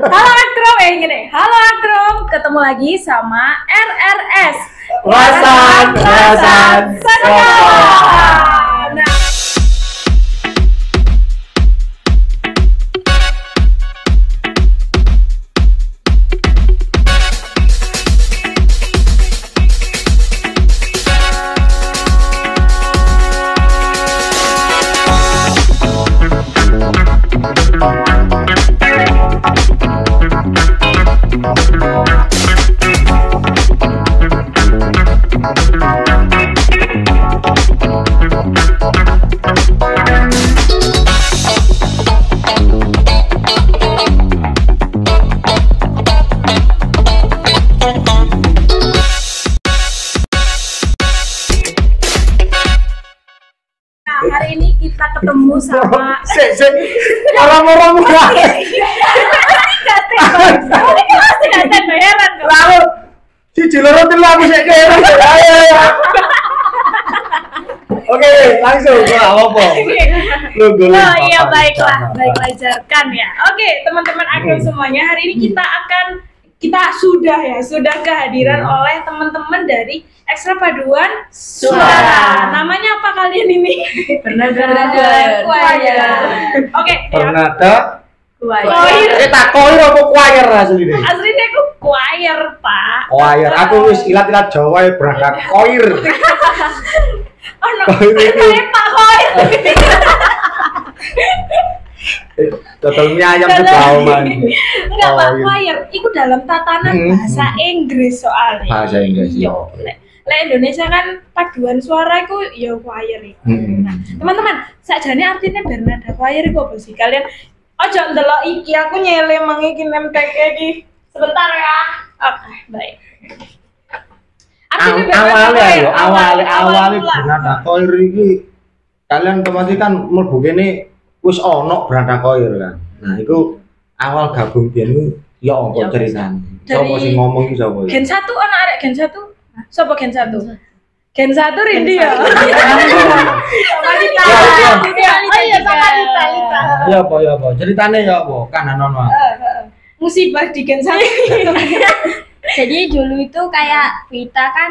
Halo Akrom, gini. Halo Akrom, ketemu lagi sama RRS. Rasan Sekolah. Nah, hari ini kita ketemu sama orang-orang muda. Gaten bayaran kok. Lalu si Ciloro itu aku sih kayak Oke, langsung ke apa? Oh iya, baiklah jarkan ya. Oke, teman-teman Akrom semuanya, hari ini kita sudah kehadiran oleh teman-teman dari Ekstra Paduan Suara. Namanya apa kalian ini? Bernada Choir. Oke, Bernada Choir. Kita choir apa choir asline? Aslinya aku choir, Pak. Choir. Aku wis ilat-ilat Jawa ya berangkat choir. Oh, no. Choir itu. Pak Choir. Total mie ayam kebauman. Enggak, Pak Choir. Itu dalam tatanan bahasa Inggris soalnya. Bahasa Inggris. Yo, lek Indonesia kan paduan suara itu ya choir itu. Nah, teman-teman, sakjane artinya Bernada choir itu apa sih? Kalian ojo ndelok iki, aku nyele mang iki nemtek iki. Sebentar ya. Oke, baik. Awalnya Bernada choir iki kalian otomatis kan mlebu kene wis ono Bernada choir kan. Nah, itu awal gabung biyen iku ya apa ceritane? Sopo sing ngomong iki sapa? Gen 1 ono arek Gen 1. Sopo Gen 1? Gen 1 Rindi ya. Sama Lita. Oh iya, sama Lita. Ya apa? Ceritane ya apa? Kan ono. Musibah di Gen 1. Jadi dulu itu kayak kita kan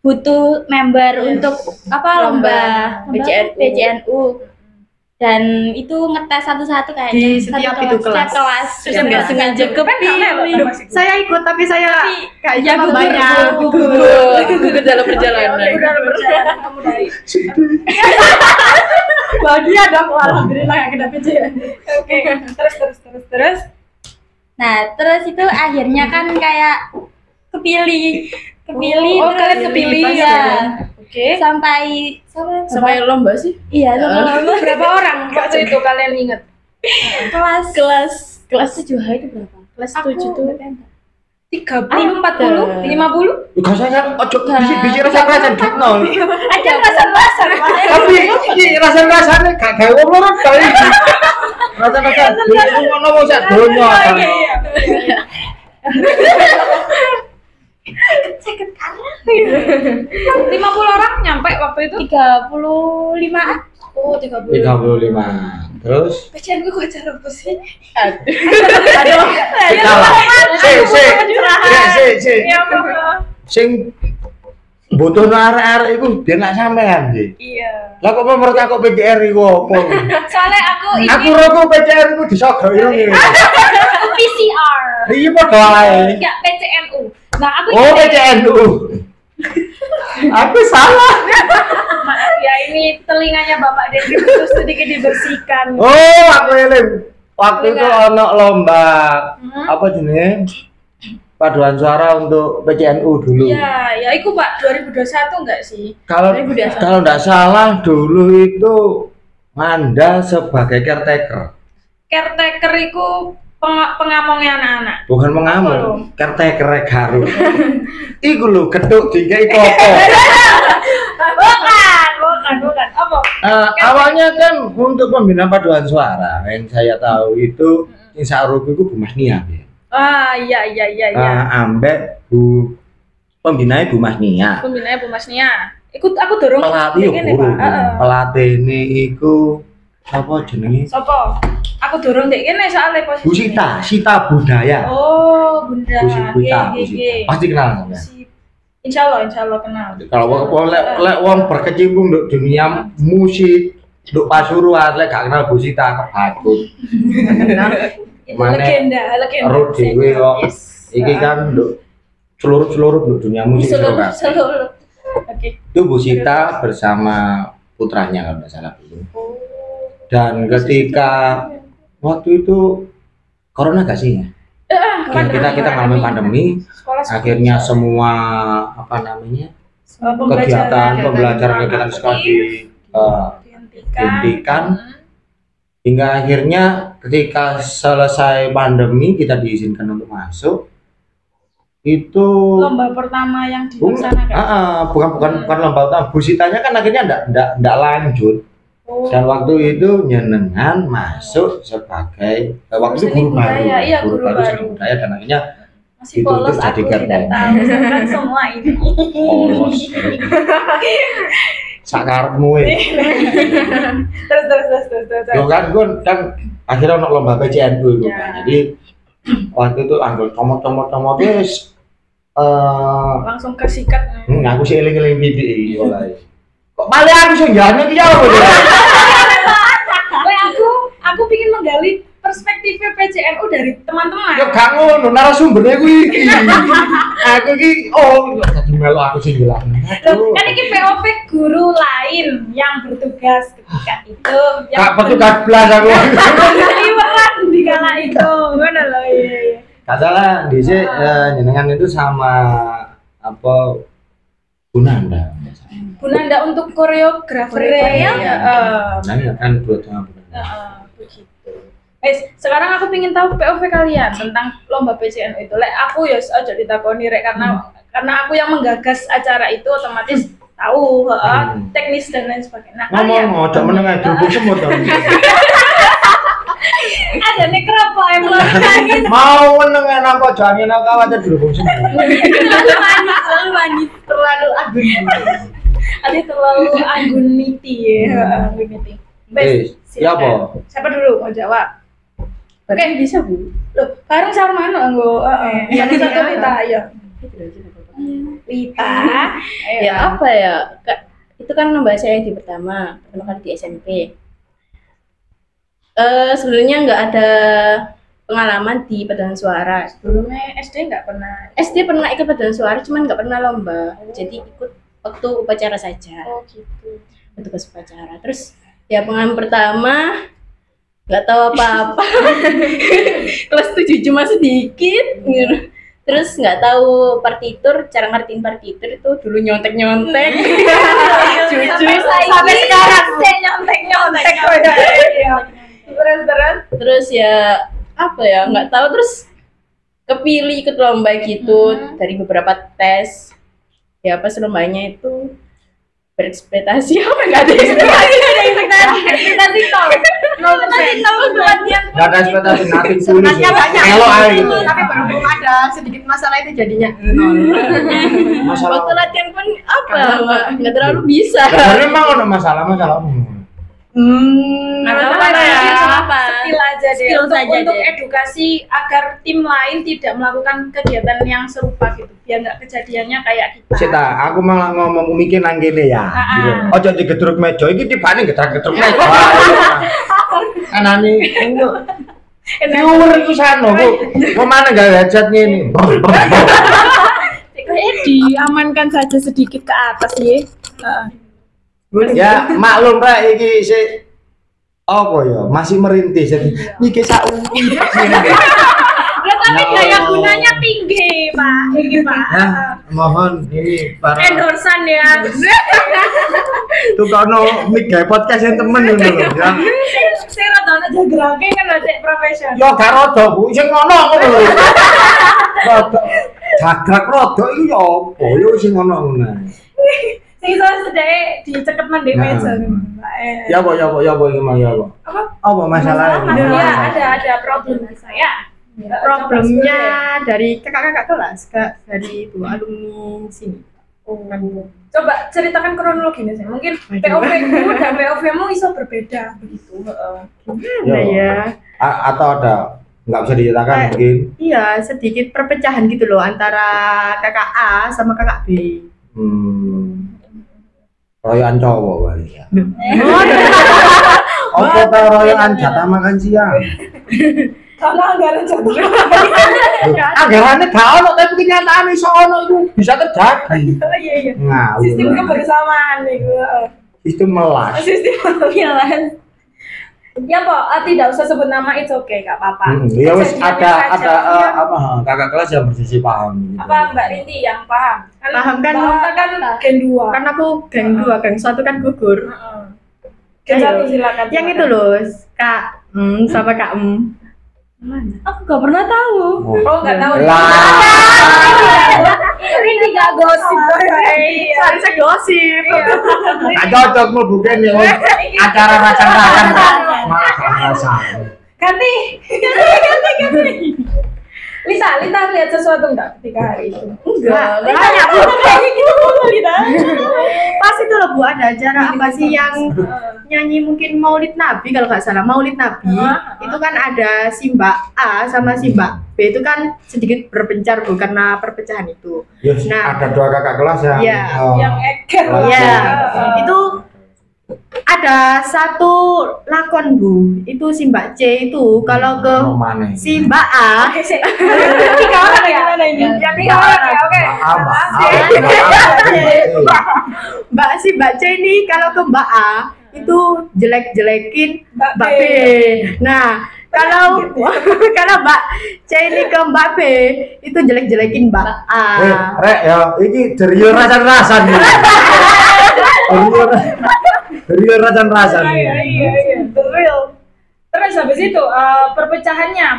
butuh member untuk lomba PJNU. Dan itu ngetes satu-satu kayaknya di setiap itu kelas. Terus nggak sengaja kepilih. Saya ikut tapi saya ya banyak gugur dalam perjalanan. Kamu dari. Bahagia dong, alhamdulillah yang kena PJN. Oke, terus. Nah, terus itu akhirnya kan kayak kepilih. Oh, kalian kepilih ya. Oke. sampai lomba sih. Iya, lomba. Berapa orang waktu itu kalian ingat? Kelas 7 itu berapa? Kelas 7 tuh 30, 40, 50? Enggak usah kan ojo bisi rasa-rasan gitu. Ada rasa-rasa. Tapi iki rasa-rasane gak gawe wong loro bae. Rasa-rasan ngono wong sak donya. Ceket karena 50 orang nyampe waktu itu? 35-an. Oh, 35. 35. Terus PCN gue acara apa sih? Aduh. Ya Allah. Sing butuh arek-arek iku biar nak sampean sih. Iya. Lah kok menurut aku PGR iku opo? Soalnya Aku roko PGR iku disogoki ngene. PCR. Iya padha ae. Enggak PCNU. Nah, aku PCNU. Aku salah. Maaf ya, ini telinganya Bapak Dendi butuh sedikit dibersihkan. Oh, aku eling. Waktu itu ono lomba apa jenenge? Paduan suara untuk PCNU dulu. Iya, ya itu Pak 2021 enggak sih? Kalau enggak salah dulu itu Anda sebagai caretaker. Caretaker itu pengamongnya anak-anak. Bukan mengamuk, caretaker Garut. Iku lho geduk dikai kopo. Bukan. Apa? Awalnya kan untuk pembinaan paduan suara yang saya tahu itu Insya Allah itu Bu Mas Nia. Iya. Ambek pembinanya Bu Mas Nia. Pembinanya Bu Mas Nia. Aku dorong pelatih ini Pak. Pelatih ini iku Apa jenenge? Sopo? Aku durung dek kene soalnya posisi. Bu Sita Budaya. Oh, Bunda. Bu Sita. Pasti kenal sampean. Insya Allah kenal. Kalau lek wong berkecimpung di dunia musik, nduk Pasuruan lek gak kenal Bu Sita kebakut. Itu legenda. Ero dhewe kok. Iki kan nduk seluruh dunia musik seluruh. Oke. Itu Bu Sita bersama putranya kalau tidak salah dulu. Dan ketika waktu itu corona gak sih ya? Kita ngalamin pandemi, akhirnya semua apa namanya kegiatan sekolah dihentikan hingga akhirnya ketika selesai pandemi kita diizinkan untuk masuk. Itu lomba pertama yang dilaksanakan. Bukan lomba pertama. Bu Sitanya kan akhirnya enggak lanjut. Dan waktu itu nyenengan masuk sebagai waktu itu guru baru, guru baru seni budaya dan akhirnya masih polos aku tidak tahu kan semua ini. Polos. Sakarmu terus. Yo kan akhirnya untuk lomba PCNU itu kan. Jadi waktu itu anggol comot wis langsung kesikat. Aku sih eling-eling video oleh. Kok malah aku sing jane iki ya apa? Aku pingin menggali perspektifnya PCNU dari teman-teman. Ya gak ngono, narasumbernya kuwi iki. Aku iki dadi melu aku sing jelasno. Kan iki POV guru lain yang bertugas ketika itu. Gak petugas blas aku. Liweran di kala itu. Ngono lho, iya. Gak salah, dhisik jenengan itu sama apa Bunanda. Bunanda untuk koreografer ya. Nah, kan dua tengah Bunanda. Begitu. Sekarang aku ingin tahu POV kalian tentang lomba PCNU itu. Lek aku ya aja ditakoni rek karena aku yang menggagas acara itu otomatis tahu teknis dan lain sebagainya. Nah, ngomong ojo meneng dulu semua to. Ada nih kenapa emang mau meneng napa jane nang kawasan dulu semua. Terlalu manis, terlalu angguniti ya, angguniti. Ya apa? Siapa dulu mau jawab? Oke, bisa Bu. Loh, bareng sama mana anggo? Satu Lita, ayo. Lita. Ya apa ya? Itu kan lomba saya di pertama kali di SMP. Sebenarnya nggak ada pengalaman di paduan suara. Sebelumnya SD nggak pernah. SD pernah ikut paduan suara, cuman nggak pernah lomba. Jadi ikut waktu upacara saja. Oh gitu. Untuk upacara. Terus ya pengalaman pertama nggak tahu apa-apa. Kelas 7 cuma sedikit. Terus nggak tahu partitur, cara ngertiin partitur itu dulu nyontek-nyontek. Jujur sampai sekarang saya nyontek-nyontek. Terus ya apa ya nggak tahu, terus kepilih ikut lomba gitu dari beberapa tes. Ya pas lombanya itu berekspektasi apa nggak ada ekspektasi nol latihan nggak ada ekspektasi nanti tulis kalau gitu. Tapi berhubung ada sedikit masalah itu jadinya masalah waktu latihan pun apa nggak terlalu bisa. sebenarnya emang ada masalahmu skill aja deh untuk edukasi agar tim lain tidak melakukan kegiatan yang serupa gitu biar nggak kejadiannya kayak kita. Cita, aku malah ngomong mikir nang kene ya. Ojo digedruk meja iki tibane gedrak-gedruk meja. Anane engko. Viewer iku sano kok. Kemana enggak headset ngene. Diamankan saja sedikit ke atas ya. Ya maklum Pak iki sik apa ya masih merintis jadi iki sak tapi daya gunanya tinggi Pak ini Pak. Mohon ini para endorsan ya. Tuh kono mic gawe podcast yang temen ngono lho ya. Saya rada aja gerake kan ada profesional. Yo gak rada Bu sing ngono lho. Rada jagrak rada iku yo apa yo sing ngono ngono. Sing sedaya diceket nang meja. Ya apa iki mah ya apa? Apa masalahnya? Ya ada problem saya. Problemnya dari kakak-kakak kelas, dari ibu alumni sini. Coba ceritakan kronologinya sih. Mungkin POV-mu dan POV-mu iso berbeda begitu. Yo. Ya. Atau ada nggak bisa diceritakan mungkin? Iya, sedikit perpecahan gitu loh antara kakak A sama kakak B. Royokan cowok kali ya. Oh, Apa tau royokan jatah makan siang? Karena anggaran jatuh. Anggarannya gak ono tapi kenyataan iso ono itu bisa terjadi. Iya. Nah, Sistem kebersamaan nih gue. sistem melas. Sistem kebersamaan. Ya Pak, tidak usah sebut nama, it's okay, gak apa-apa. Ya wes Kejadiannya ada aja. apa kakak kelas yang bersisi paham gitu. Apa Mbak Rinti yang paham? Paham kan? Mbak kan gen 2. kan aku geng 2, geng 1 kan gugur. Gen Ayo. 1 silakan. Yang itu loh, Kak sama Kak Aku gak pernah tahu. Oh, enggak tahu. Lah. Ini gak gosip. Harusnya gosip. Gak cocok mau bukan ya. Acara racan-racan malah rasa. Ganti. Lita lihat sesuatu enggak ketika hari itu? Enggak. Makanya aku Kayaknya gitu Lita. pas itu loh Bu, ada acara apa sih yang nyanyi mungkin Maulid Nabi kalau nggak salah, Maulid Nabi. Itu kan ada si Mbak A sama si Mbak B itu kan sedikit berpencar Bu karena perpecahan itu. Yes, Nah. ada dua kakak kelas yang Iya. Yang eker. Iya, itu ada satu lakon Bu, itu si Mbak C itu kalau ke mana? si Mbak A, Oke sih. Tiga orang ya? Mana ini? Ya tiga orang ya, oke. Mbak C ini kalau ke Mbak A itu jelek-jelekin Mbak Mbak B. B. Nah, kalau kalau Mbak C ini ke Mbak B itu jelek-jelekin Mbak A. Rek ya, ini dari rasan-rasan nih. Dari rasan-rasan nih. Iya, the real. Terus habis itu perpecahannya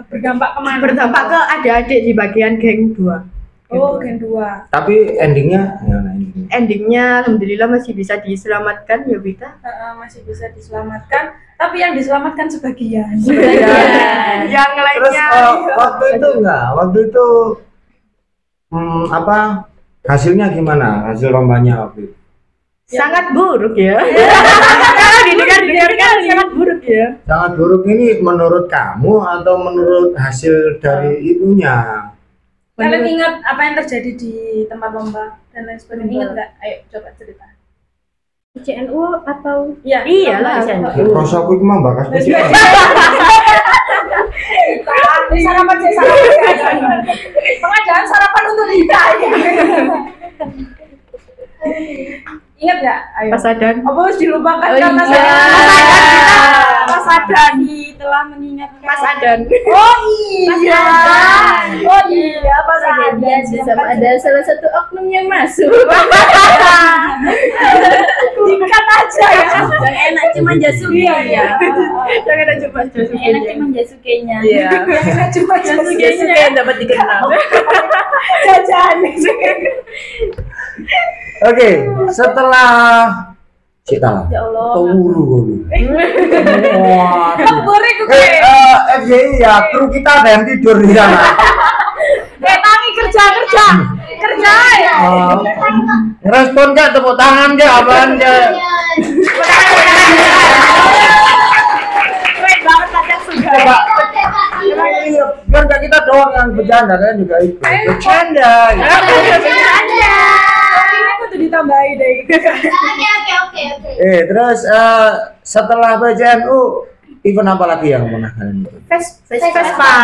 berdampak kemana? Berdampak ke adik-adik di bagian geng 2. Oh, gen 2. Tapi endingnya gimana endingnya? Endingnya alhamdulillah masih bisa diselamatkan ya Wita. Masih bisa diselamatkan, tapi yang diselamatkan sebagian. Yang Terus lainnya waktu itu enggak, waktu itu apa hasilnya gimana? Hasil lombanya waktu itu? sangat buruk ya. Kalau didengar-dengarkan sangat buruk ya. Sangat buruk ini menurut kamu atau menurut hasil dari itunya? Kalian ingat apa yang terjadi di tempat lomba dan lain sebagainya? Ingat nggak? Ayo coba cerita. CNU atau Iya, Iyalah, coba. Chan. Ya, proses aku itu membahas Sarapan sih, sarapan. Pengajaran sarapan untuk kita. Ingat nggak? Ayo. Pas Adan. Apa harus dilupakan Oh, karena iya. Mas Adan telah mengingatkan Mas Adan. Oh iya. Oh iya, Mas kejadian Adan. sama ada salah satu oknum yang masuk. Dikat aja ya. Yang enak cuma Jasuke ya. Jangan ada coba Yang enak cuma Jasuke-nya. Iya. Cuma Jasuke yang dapat dikenal. jajan. Oke, setelah Cita lah. Ya Allah. Tunggu. Waduh. Goreng gue. FYI ya, kru kita ada yang tidur di sana. Tangi kerja ya. Respon gak, tepuk tangan gak, apaan gak? Keren banget Adan sudah. Coba. Biar gak kita doang yang bercanda, kan juga ikut. Bercanda. Ini aku tuh ditambahi deh. Oke. Terus setelah PJNU, event apa lagi yang pernah kalian ikut? Vespa.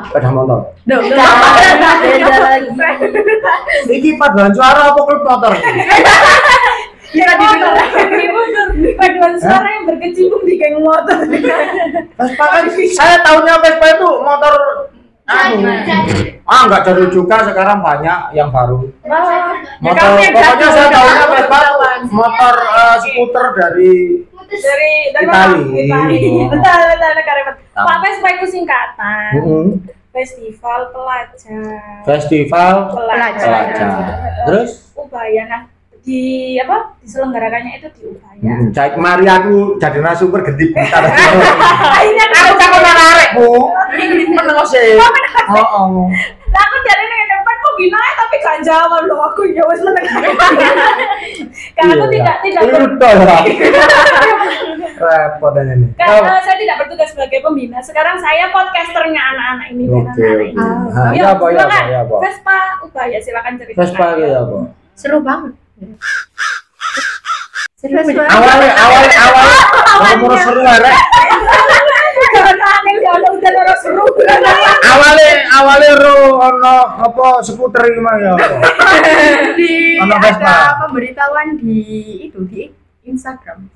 Sepeda motor. Beda lagi. Iki paduan suara apa klub motor? Kita di Paduan suara yang berkecimpung di geng motor. Vespa kan, saya tahunya Vespa itu motor enggak jadul juga, sekarang banyak yang baru. Motor, pokoknya saya tahunya Vespa motor skuter dari Itali. Betul, negara. Pak Vespa itu singkatan. Festival Pelajar. Festival Pelajar. Terus Ubaya. Nah, diselenggarakannya itu di Ubaya. Cak mari aku jadi narasumber gede bentar. Akhirnya Aku cakep menarik, Bu. Meneng sih. Oh. Lah aku jadi ning depan kok pembina tapi gak jawab loh aku ya wes meneng. Karena aku tidak repot ini. Karena saya tidak bertugas sebagai pembina. Sekarang saya podcasternya anak-anak ini. Oke. Ya, Ya, apa? Vespa Ubaya silakan cerita. Vespa ya, apa? Seru banget. Serius Awalnya mau seru rek. Awalnya ono apa skuter iki mah ya. Ono Vespa. Ada pemberitahuan di Instagram.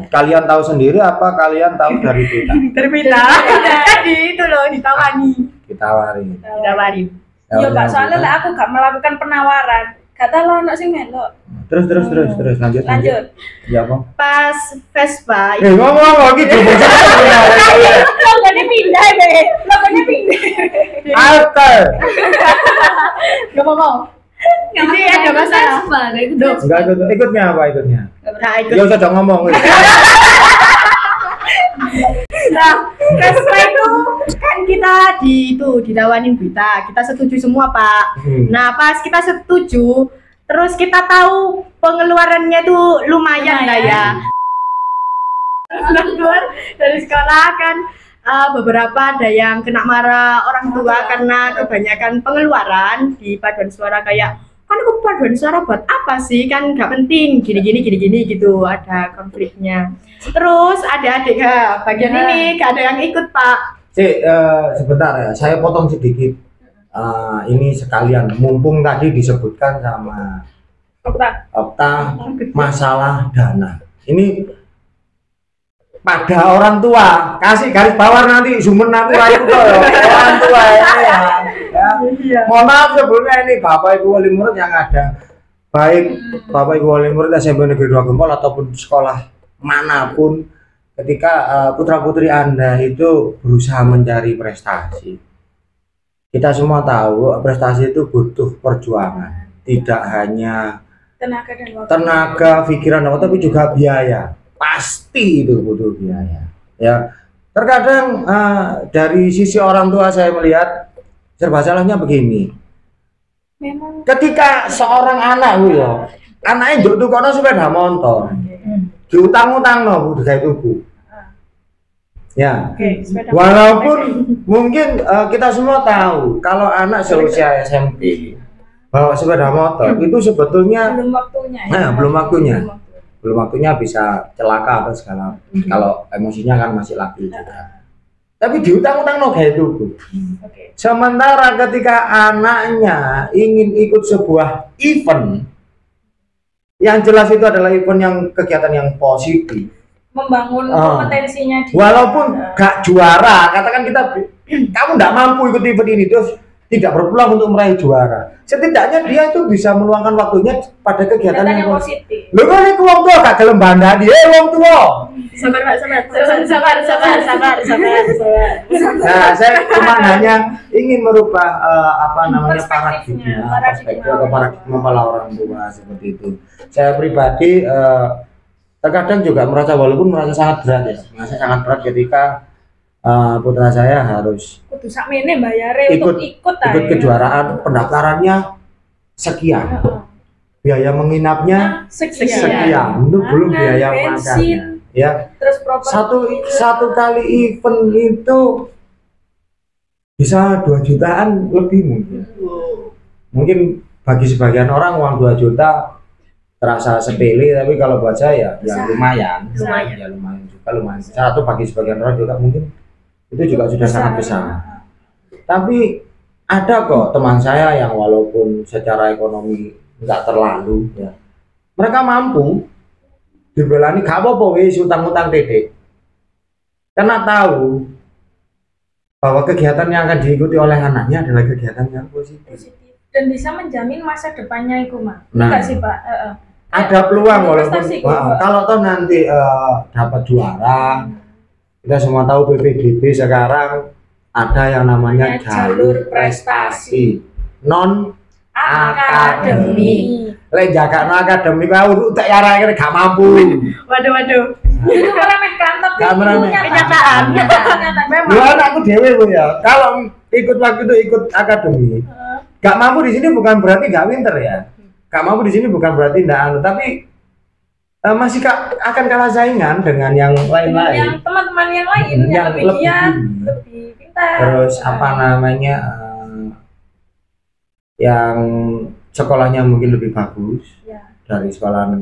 Kalian tahu sendiri apa kalian tahu dari kita? Terbita. Tadi itu loh Ditawarin. Yo gak soalnya lah aku gak melakukan penawaran. Kata lo anak sing melok. Terus lanjut. Ya apa? Pas Vespa. Ngomong gitu. Logonya pindah deh. Alter. Ngomong. Ini ada masalah. Enggak ikutnya apa ikutnya? Nah, ikut. Ya usah ngomong. Nah, Vespa itu kan kita ditawarin berita, kita setuju semua Pak. Nah pas kita setuju, terus kita tahu pengeluarannya itu lumayan lah ya. Dari sekolah kan beberapa ada yang kena marah orang tua karena kebanyakan pengeluaran di paduan suara kayak kan aku paduan suara buat apa sih kan nggak penting gini gitu ada konfliknya. Terus ada adik bagian ini gak ada yang ikut Pak. Sebentar ya, saya potong sedikit. Ini sekalian, mumpung tadi disebutkan sama Okta masalah dana. Ini pada orang tua, kasih garis bawah nanti Sumen aku itu orang tua ini ya. Mohon maaf sebelumnya ini Bapak Ibu wali murid yang ada, baik Bapak Ibu wali murid SMP Negeri 2 Gempol ataupun sekolah manapun, ketika putra putri Anda itu berusaha mencari prestasi, kita semua tahu prestasi itu butuh perjuangan, tidak hanya tenaga, pikiran, tapi juga biaya. Pasti itu butuh biaya. Ya, terkadang dari sisi orang tua saya melihat serba salahnya begini. Ketika seorang anak anaknya juk tukono sepeda motor, diutang-utang loh kayak tubuh. Ya, walaupun mungkin kita semua tahu kalau anak seusia SMP bawa sepeda motor itu sebetulnya belum waktunya bisa celaka atau segala. Kalau emosinya kan masih labil juga. Tapi diutang-utang no kayak itu. Sementara ketika anaknya ingin ikut sebuah event, yang jelas itu adalah event yang kegiatan yang positif, membangun kompetensinya. Walaupun gak juara, katakan kamu tidak mampu ikut event ini terus tidak berpeluang untuk meraih juara. Setidaknya dia itu bisa meluangkan waktunya pada kegiatan yang positif. Lho kok iku wong tua gak gelem bandani, wong tua. Sabar. Nah, saya cuma hanya ingin merubah paradigma atau paradigma kepala orang tua seperti itu. Saya pribadi terkadang juga merasa sangat berat ketika putra saya harus ikut kejuaraan, pendaftarannya sekian, biaya menginapnya sekian, itu belum biaya makannya, ya. Terus satu kali event itu bisa 2 jutaan lebih mungkin bagi sebagian orang uang 2 juta terasa sepele, tapi kalau buat saya ya lumayan juga. Satu bagi sebagian orang juga mungkin itu juga sudah sangat besar. Tapi ada kok teman saya yang walaupun secara ekonomi nggak terlalu, ya, mereka mampu dibelani gak apa-apa wis utang-utang dedek, karena tahu bahwa kegiatan yang akan diikuti oleh anaknya adalah kegiatan yang positif dan bisa menjamin masa depannya itu mah. Enggak sih Pak? Ada peluang walaupun kalau toh nanti dapat juara. Kita semua tahu PPDB sekarang ada yang namanya jalur prestasi non akademik. Lek jaga non akademik kau tak yarane gak mampu. Waduh. Itu meremehkan tapi kenyataan. Memang anakku dhewe ya. Kalau ikut waktu itu ikut akademik. gak mampu di sini bukan berarti gak pinter ya. Gak mampu di sini bukan berarti ndak anu, tapi masih akan kalah saingan dengan yang lain-lain. Yang teman-teman yang lain yang lebih giat, lebih pintar. Terus apa namanya yang sekolahnya mungkin lebih bagus dari sekolah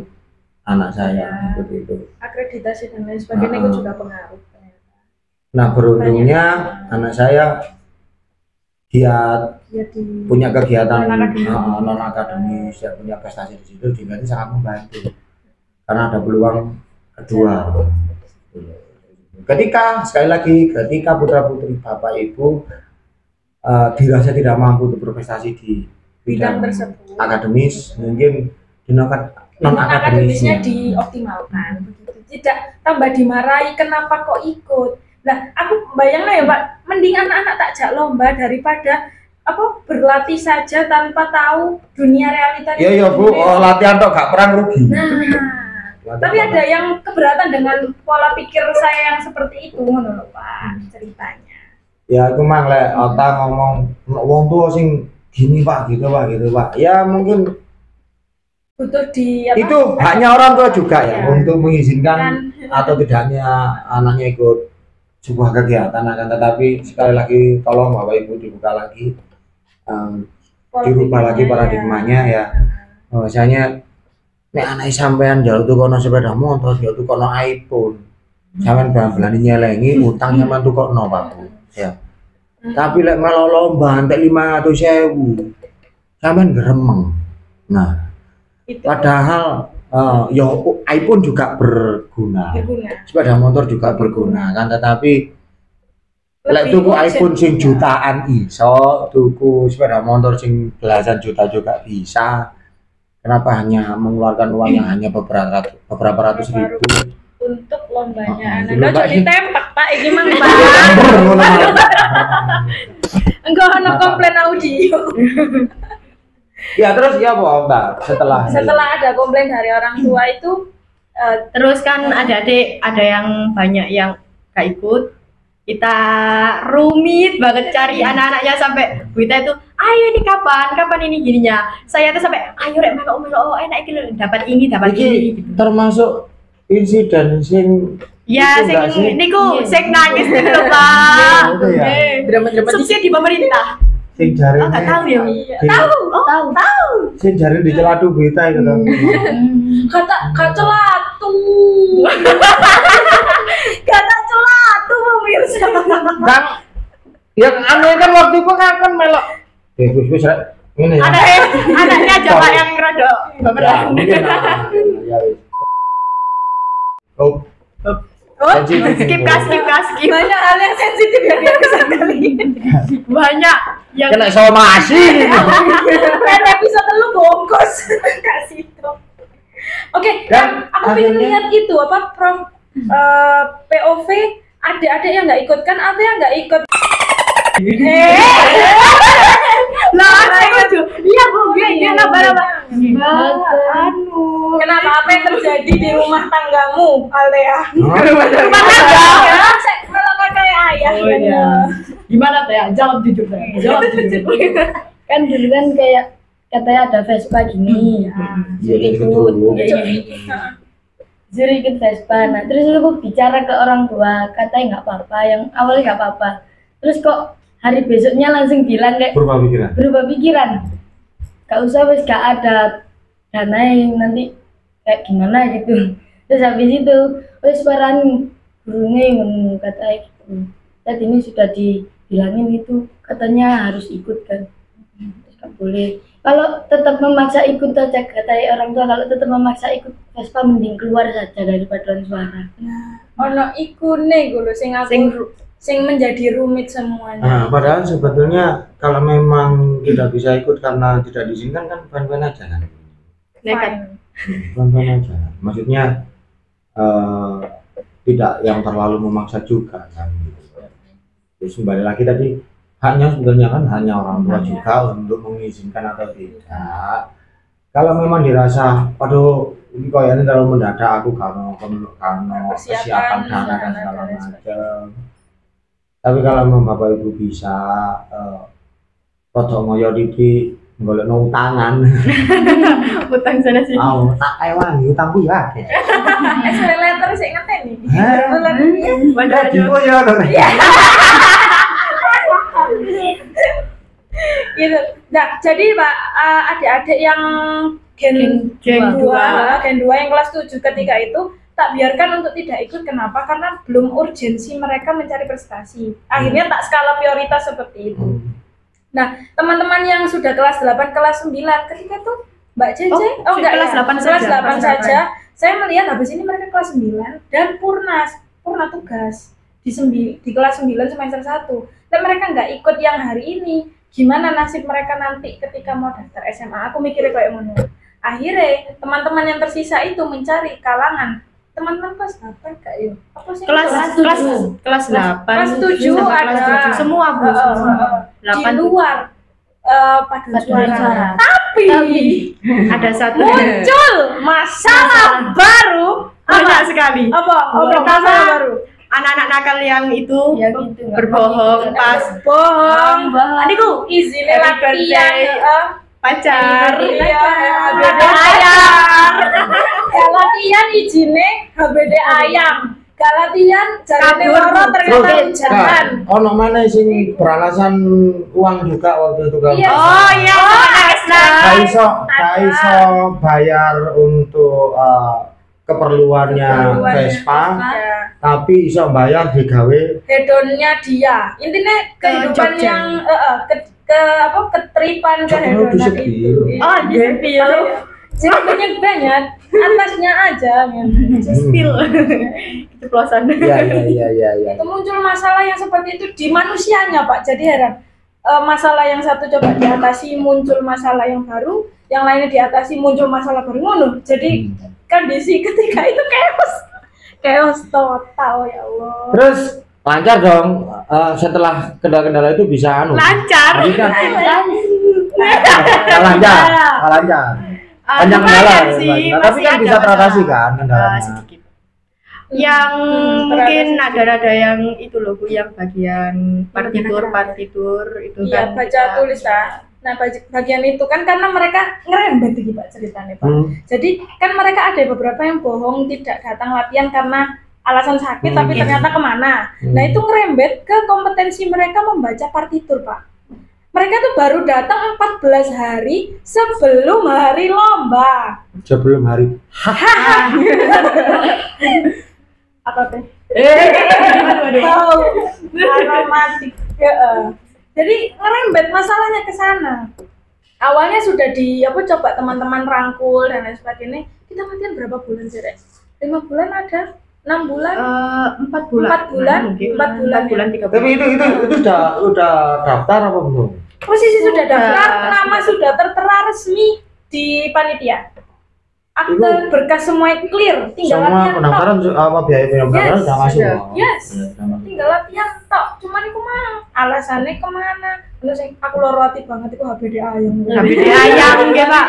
anak saya seperti itu. Akreditasi dan lain sebagainya itu juga pengaruh. Nah beruntungnya anak saya giat, punya kegiatan non akademis, ya, punya prestasi di situ, juga ini sangat membantu karena ada peluang kedua. Sekali lagi ketika putra putri bapak ibu dirasa tidak mampu untuk berprestasi di bidang tersebut, akademis, mungkin non akademisnya dioptimalkan, tidak tambah dimarahi kenapa kok ikut. Nah, aku bayangin ya Pak, mending anak-anak tak jak lomba daripada berlatih saja tanpa tahu dunia realita. Iya Bu, latihan tok gak perang rugi. Nah, tapi ada yang keberatan dengan pola pikir saya yang seperti itu, menurut Pak ceritanya. Ya aku mang lek otak ngomong wong tua sing gini Pak, gitu Pak. Ya mungkin butuh itu haknya orang tua juga ya untuk mengizinkan atau tidaknya anaknya ikut sebuah kegiatan, akan tetapi sekali lagi tolong Bapak Ibu dibuka lagi, dirubah lagi paradigmanya ya. Misalnya nek anak sampean jauh tuh kono sepeda motor, jauh tuh kono iPhone, sampean berani nyelengi utangnya mantu kok no Pak ya. Tapi lek melo lomba entek 500.000 sampean geremeng. Nah padahal iPhone juga berguna, sepeda motor juga berguna kan, tetapi lek tuku iPhone sing jutaan iso, tuku sepeda motor sing belasan juta juga bisa. Kenapa hanya mengeluarkan uang yang hanya beberapa ratus ribu untuk lombanya? Anda jadi tempak Pak, ini mang Pak. Enggak ada komplain audio. Ya terus ya Pak, setelah ada komplain dari orang tua itu terus kan adik-adik ada yang banyak yang gak ikut, kita rumit banget cari anak-anaknya sampai Bu Ita itu ayo ini kapan ini gininya, saya tuh sampai ayo rek melok enak iki dapat ini gitu. Termasuk insiden sing sing niku sing nangis niku lho Pak. Drama-drama subsidi pemerintah. Sing jare enggak tahu ya. Tahu. Sing jare di celatu berita itu kan. Kata celatu. Kata celatu pemirsa. Kang yang anu kan waktu itu kan melok. Wis ini. Anaknya aja Pak yang rada baperan. Ya wis. Skip. Banyak hal yang sensitif yang dia bisa kali. Banyak yang kena somasi. Episode lu bongkos kasih itu. Oke, dan aku pengen lihat itu Prof POV adik-adik yang nggak ikut kan, ada yang nggak ikut. Iya Bu, dia apa? Kenapa? Apa yang terjadi di rumah tanggamu, Alea? Rumah tangga. Kalau kayak ayah. Oh iya. Gimana Teh? Jawab jujur Teh. Kan dulu kan kayak katanya ada Vespa gini. Zuri ikut Vespa. Nah, terus aku bicara ke orang tua, katanya nggak apa-apa. Yang awalnya nggak apa-apa. Terus kok hari besoknya langsung bilang kayak berubah pikiran. Gak usah wes gak ada dana yang nanti kayak gimana gitu. Terus habis itu wes peran gurunya yang kata gitu. Dan ini sudah dibilangin itu katanya harus ikut kan. Terus gak boleh. Kalau tetap memaksa ikut saja kata orang tua, kalau tetap memaksa ikut Vespa mending keluar saja dari paduan suara. Nah, ono ikune gue sing menjadi rumit semuanya. Nah, padahal sebetulnya kalau memang tidak bisa ikut karena tidak diizinkan kan fine-fine aja kan. Nekat. Fine-fine aja. Maksudnya tidak yang terlalu memaksa juga kan. Terus kembali lagi tadi haknya sebenarnya kan hanya orang tua juga untuk mengizinkan atau tidak. Kalau memang dirasa, aduh ini kayaknya terlalu mendadak, aku karena persiapan dana dan segala macam. Tapi kalau memang Bapak Ibu bisa rada ngoyo iki golekno utangan. Utang sana sih. Tak ewan utangku ya akeh. SPP letter sik ngeteni. Waduh, dipo ya lho. Gitu. Nah, jadi Pak, adik-adik yang gen Gen 2 yang kelas 7 ketika itu tak biarkan untuk tidak ikut. Kenapa? Karena belum urgensi mereka mencari prestasi. Akhirnya tak skala prioritas seperti itu. Nah, teman-teman yang sudah kelas 8, kelas 9 ketika itu Mbak Cece, enggak kelas ya? 8 kelas saja, 8 kelas saja. Saya melihat habis ini mereka kelas 9 dan purna tugas di kelas 9 semester 1. Dan mereka nggak ikut yang hari ini. Gimana nasib mereka nanti ketika mau daftar SMA? Aku mikirnya kayak mana. Akhirnya teman-teman yang tersisa itu mencari kalangan teman-teman kelas 8 kak ya? Apa sih? Kelas 8. Kelas 7 ada. Semua Bu. Di luar paduan suara. Tapi ada satu muncul masalah baru. banyak sekali. Apa masalah baru? Anak-anak nakal yang itu Ya gitu, nggak berbohong pas Bohong. adikku Izin Happy latihan. birthday. pacar. Iya, HBD ayam. Gak latihan izinnya HBD ayam. Gak latihan jarane Kabur. loro ternyata hujan. Ono mana sing beralasan uang juga waktu itu kan? Iya. Oh iya, Gak iso bayar untuk keperluannya Vespa, Ya. tapi iso bayar digawe. Hedonnya dia. Intinya kehidupan Jogja. yang ketripan Jogja kehedonan di itu. sepil. Oh, di sepil. Iya. Jadi banyak atasnya aja. Spill. Keceplosan. Iya. Itu muncul masalah yang seperti itu di manusianya Pak. Jadi heran. Masalah yang satu coba diatasi, muncul masalah yang baru, yang lainnya diatasi, muncul masalah baru. Ngono. Jadi kondisi ketika itu chaos total, ya Allah. Terus lancar dong, setelah kendala-kendala itu bisa Lancar. Jadi kan lancar. Panjang kendala, tapi kan bisa teratasi kan kendalanya. Sedikit. Yang mungkin ada yang itu loh Bu, yang bagian partitur itu Iya, kan baca kita- tulis lah. Nah, bagian itu kan karena mereka ngerembet iki Pak ceritanya Pak. Jadi kan mereka ada beberapa yang bohong tidak datang latihan karena alasan sakit tapi ternyata kemana. Nah itu ngerembet ke kompetensi mereka membaca partitur Pak. Mereka tuh baru datang 14 hari sebelum hari lomba. Sebelum hari. Apa tuh? Tahu. Aromatik. Jadi ngerembet masalahnya ke sana. Awalnya sudah coba teman-teman rangkul dan lain sebagainya. Kita latihan berapa bulan sih, Rek? 5 bulan ada? 6 bulan? 4 bulan. 4 bulan? Mungkin. 4 bulan, 4 bulan 3 bulan. Tapi itu udah daftar apa belum? Posisi sudah daftar, Sudah. nama sudah tertera resmi di panitia. Akte Itu berkas semua clear, tinggal Semua latihan tok. pendaftaran apa biaya pendaftaran Yes, udah masuk. sudah. Yes. Ya, udah masuk. Tinggal latihan tok. Cuman iku mah alasannya kemana? Terus aku loro hati banget iku HBD ayam. HBD ayam nggih, Pak.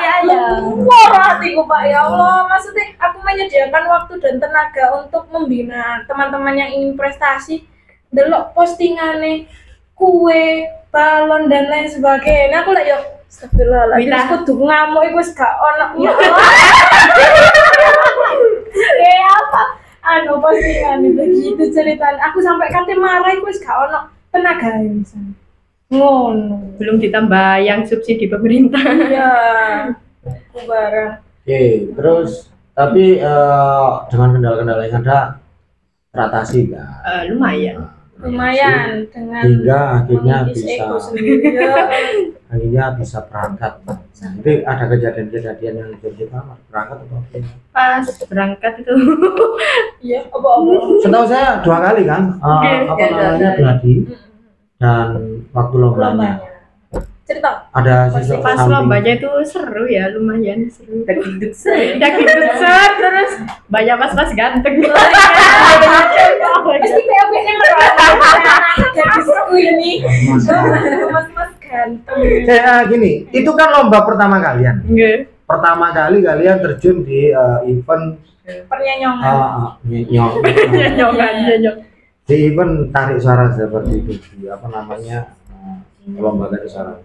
Loro hatiku Pak, ya Allah. Maksudnya aku menyediakan waktu dan tenaga untuk membina teman-teman yang ingin prestasi. Delok postingane kue, balon dan lain sebagainya. Aku lah yuk astagfirullahaladzim, Wita. aku kudu ngamuk iku wis gak ono. Ya Allah. Apa? Postingan begitu ceritanya. Aku sampai kate marah iku wis gak ono tenaga misalnya. Ngono. Belum ditambah yang subsidi pemerintah. Iya. Aku barang. Oke, terus tapi dengan kendala-kendala yang ada teratasi enggak? Lumayan. Lumayan dengan Hingga akhirnya mengikis bisa ego sendiri. Ya. akhirnya bisa berangkat. Nah, itu ada kejadian-kejadian yang kita berangkat atau apa? Pas berangkat itu Iya, apa-apa. Setahu saya 2 kali kan, apa ya, namanya gladi dan waktu lombanya. Cerita. Ada sisa pas samping. lombanya itu seru ya, lumayan seru. Dagdut set. Dagdut set, terus banyak mas-mas ganteng. Pasti POV-nya merawat gadisku ini. Mas-mas ganteng. Gini, itu kan lomba pertama kalian. Nggih. Pertama kali kalian terjun di event Pernyanyongan. nyong. Nyong. Di event tarik suara seperti itu, di apa namanya lembaga desa.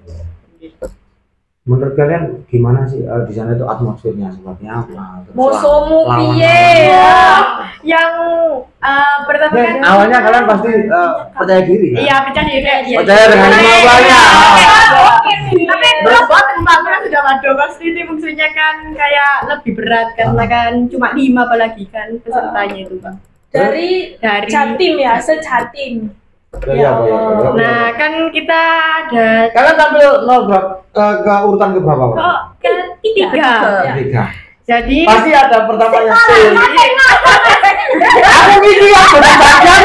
Menurut kalian gimana sih di sana itu atmosfernya seperti apa? Terus Musuhmu lawan- piye ya? Yang pertama Oke, kan awalnya kalian pasti percaya diri kan? iya percaya diri. Percaya dengan kemampuannya. Tapi terus buat tempatnya sudah waduh pasti ini maksudnya kan kayak lebih berat karena kan cuma 5 apalagi kan pesertanya itu Bang. Dari Jatim ya, sejatim. Iya, Pak, ya. Nah kan kita ada Kalian tampil ke urutan ke berapa, Pak? kok ketiga. Ketiga. Jadi Pasti ada pertamanya C. Aku gini ya, bagian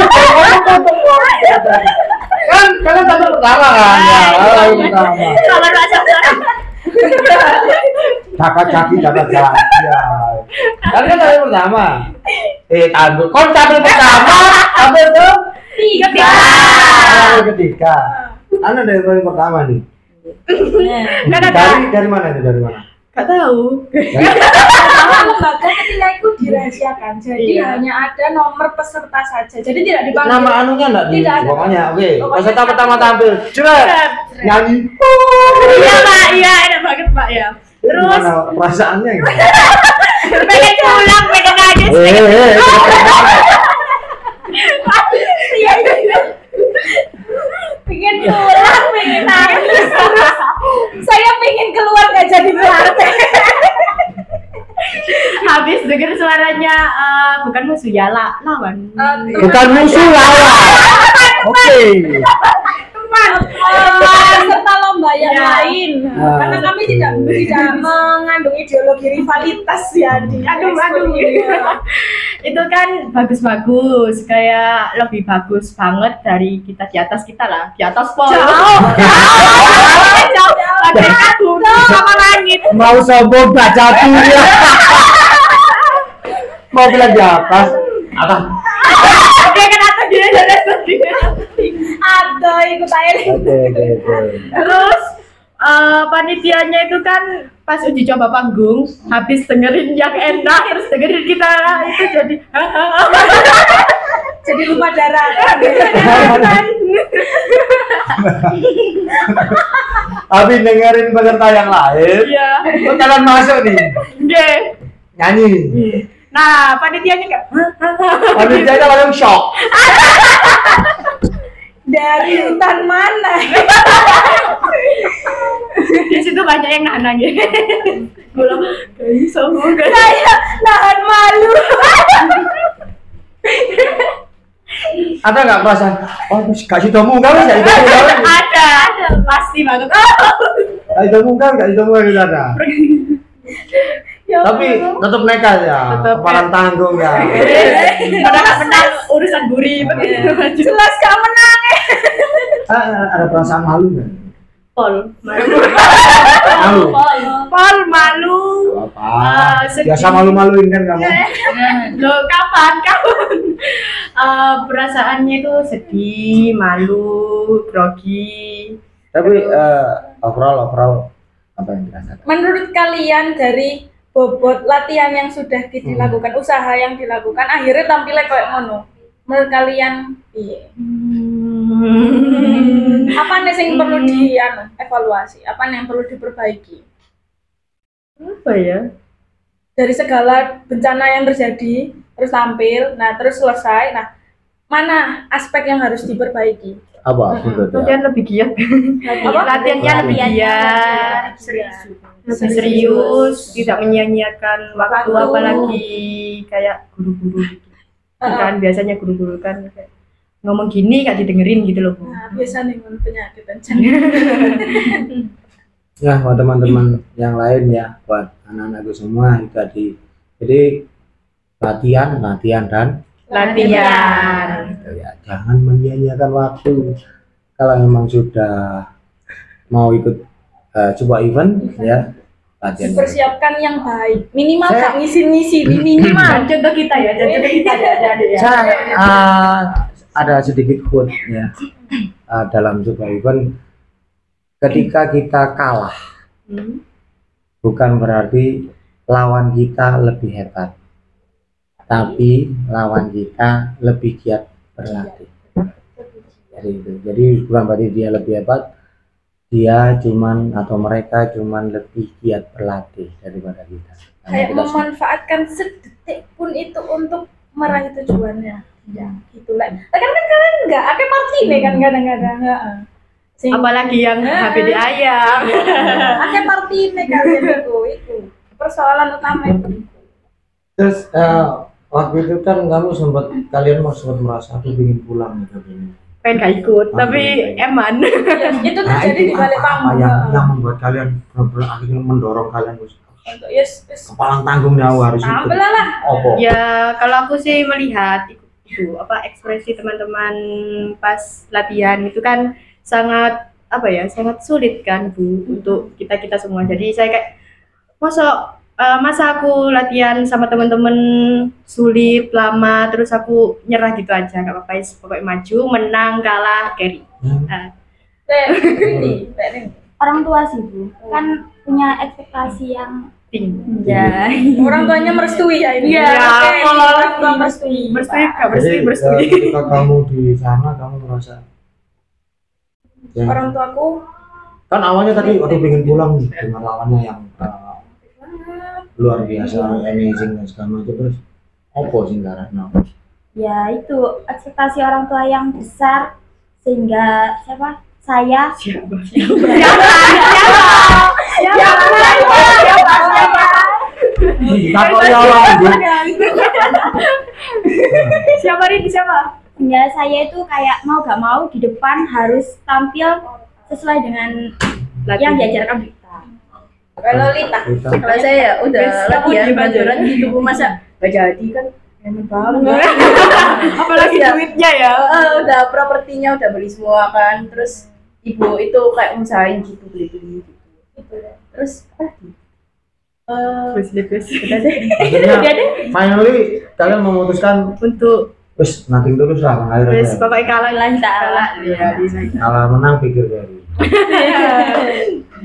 kan kalian tampil pertama kan? Ya, pertama. kalau rasa Dapat jadi. Ya. Kalian kan tampil pertama. Tampil. Kau tampil pertama, tampil tuh ketiga. ketiga. Anda dari paling pertama nih. Kan ada Dari mana nih? Dari mana? nggak tahu. Karena lembaga ketika itu dirahasiakan, jadi Iya. hanya ada nomor peserta saja. Jadi tidak dipanggil. Nama anunya enggak di Tidak ada. pokoknya. Oke, Pokoknya peserta pertama tampil. Jret. Nyanyi. Iya Pak, iya enak banget Pak ya. Terus Gimana perasaannya gimana? pengen pulang, pengen nangis. Iya. Pengen pulang, pengen nangis. Saya pengen keluar nggak jadi praktek. Habis denger suaranya bukan musuh ya lawan. Bukan musuh lawan. Oke. Serta lomba yang Ya. lain. Karena kami tidak mengandung ideologi rivalitas ya di Aduh. ekskul ini. Itu kan bagus-bagus, kayak lebih bagus banget dari kita di atas kita lah, di atas pol. Jauh. Lagi kagum sama langit. Mau sombong baca ya. Mau bilang di atas. Atas. Dia kan atas dia dari sendiri. Ada ikut aja. Oke. Terus panitianya itu kan pas uji coba panggung habis dengerin yang enak terus dengerin kita itu jadi Jadi lupa darah. Habis dengerin peserta yang lain. Iya. Terus kalian masuk nih. Oke. Nyanyi. Nah panitianya kayak Habis jaga langsung shock. Dari hutan mana? di situ banyak yang nangis. Bilang guys sombong guys. Saya nahan malu. Ada nggak perasaan? Oh, kasih tahu muka nggak? Kasih tahu muka. Ada pasti banget. Kasih tahu muka nggak? Kasih tahu muka nggak ada. Ya Tapi Allah. tetap nekat ya. Tetap. Kepalan tanggung ya. Udah nggak menang urusan buri begitu. Jelas gak menang. Ada perasaan malu nggak? Pol malu. Malu. Pol malu. Apa? sedih. Biasa malu-maluin kan kamu? Loh kapan? Perasaannya itu sedih, malu, grogi. Tapi overall apa yang dirasakan? Menurut kalian dari bobot latihan yang sudah dilakukan, usaha yang dilakukan, akhirnya tampilnya kayak ngono. Menurut kalian, iya. Apa nih yang perlu evaluasi? Apa nih yang perlu diperbaiki? Apa ya? Dari segala bencana yang terjadi, terus tampil, nah terus selesai, nah mana aspek yang harus diperbaiki? Apa menurut ya? Latihan lebih giat. Latihannya lebih giat, lebih serius, tidak menyia-nyiakan waktu Waktu. apalagi kayak guru-guru gitu. Kan biasanya guru-guru kan kayak ngomong gini gak didengerin gitu loh Bu. Nah, biasa nih penyakit bencana. Ya buat teman-teman yang lain ya, buat anak-anakku semua itu tadi. Jadi latihan dan Latihan. gitu ya. Jangan menyia-nyiakan waktu. Kalau memang sudah mau ikut coba event ya latihan. Dipersiapkan yang baik, minimal Saya- gak ngisi-ngisi minimal. Contoh kita ya, contoh kita ya. Saya ada sedikit quote ya dalam sebuah event. Ketika kita kalah, bukan berarti lawan kita lebih hebat, tapi lawan kita lebih giat berlatih. Jadi itu. Jadi bukan berarti dia lebih hebat, dia cuman atau mereka cuman lebih giat berlatih daripada kita. Karena Kayak kita memanfaatkan sedetik pun itu untuk meraih tujuannya. Ya, gitu lah. Kan kalian enggak, akhirnya party nih kan kadang-kadang. Heeh. Apalagi yang HBD ayam. Akhirnya party nih kalian itu. Persoalan utama itu. terus waktu itu kan kalian sempat merasa aku ingin pulang gitu ini. Pengen gak ikut, tapi eman. Ya, itu terjadi di balik apa panggung. yang membuat kalian benar-benar akhirnya mendorong kalian Untuk yes. kepalang tanggung nyawa harus ikut. Tampil lah. Opo? Ya kalau aku sih melihat itu ekspresi teman-teman pas latihan itu kan sangat sangat sulit kan Bu untuk kita semua. Jadi saya kayak masa aku latihan sama teman-teman sulit lama terus aku nyerah gitu aja, nggak apa-apa, pokoknya maju, menang, kalah, carry. Ini. Orang tua sih Bu, kan punya ekspektasi yang Tinggi. ya. Orang tuanya merestui ya ini. Iya, Oke, kalau orang tua merestui. berstui. Ketika kamu di sana kamu merasa Orang tuaku kan awalnya tadi waktu pengen pulang nih dengan lawannya yang luar biasa, amazing dan segala macam, terus opo sih karena Ya itu ekspektasi orang tua yang besar sehingga saya siapa? sehingga saya itu kayak mau gak mau di depan harus tampil sesuai dengan yang diajarkan kita. Kalau Lita, Kalau saya ya udah latihan beneran gitu Bu, masa gak jadi kan enak banget. Apalagi Ya. duitnya ya. Udah propertinya udah beli semua kan, terus ibu itu kayak usahain gitu beli-beli gitu. Terus Terus udah deh. akhirnya finally kalian memutuskan untuk wes nothing tulus lah mengalir terus aja. pokoknya kalah Iya. Kalah menang pikir dari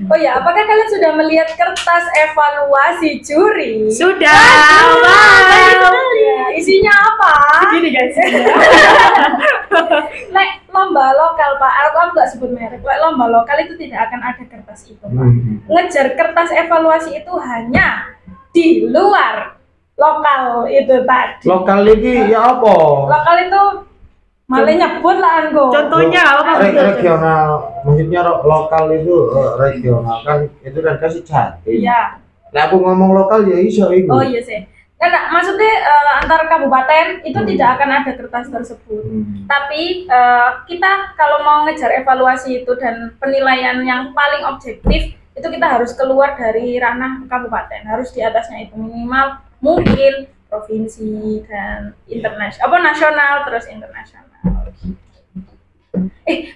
oh ya, apakah kalian sudah melihat kertas evaluasi juri? sudah. Ya, isinya apa? Gini guys. Lek lomba lokal Pak, aku nggak sebut merek. Lek lomba lokal itu tidak akan ada kertas itu Pak. Ngejar kertas evaluasi itu hanya di luar lokal itu tadi. lokal ini ya apa? Lokal itu malah nyebut lah Anggo. Contohnya apa? Regional, maksudnya lokal itu regional kan itu kan kasih Jatim. Iya. Nah aku ngomong lokal ya iso itu. Oh iya sih. Kan maksudnya antar kabupaten itu tidak akan ada kertas tersebut. Tapi kita kalau mau ngejar evaluasi itu dan penilaian yang paling objektif itu kita harus keluar dari ranah kabupaten, harus di atasnya itu minimal mungkin provinsi dan internasional, nasional terus internasional.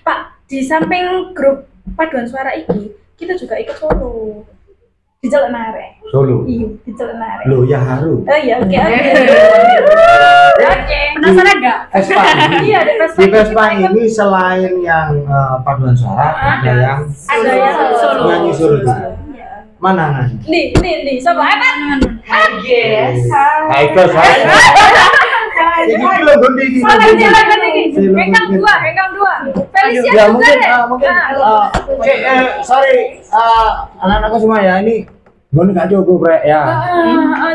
Pak, di samping grup paduan suara iki, kita juga ikut solo. Di Jalan Nare. Solo. Iya, di Jalan Nare. Loh ya haru. Oh iya, oke. Oke. Penasaran nggak? Vespa. Iya, ada Vespa. Di Vespa ini selain yang paduan suara ada yang Ada yang solo. nyanyi solo juga. Mana? Nih, coba Evan. Yes. Hai guys, hai. Jadi belum gundi gitu. Silakan ini. Hengkang dua. Felicia Ya juga mungkin deh. sorry anak-anakku semua ya ini gue gak cukup rek ya.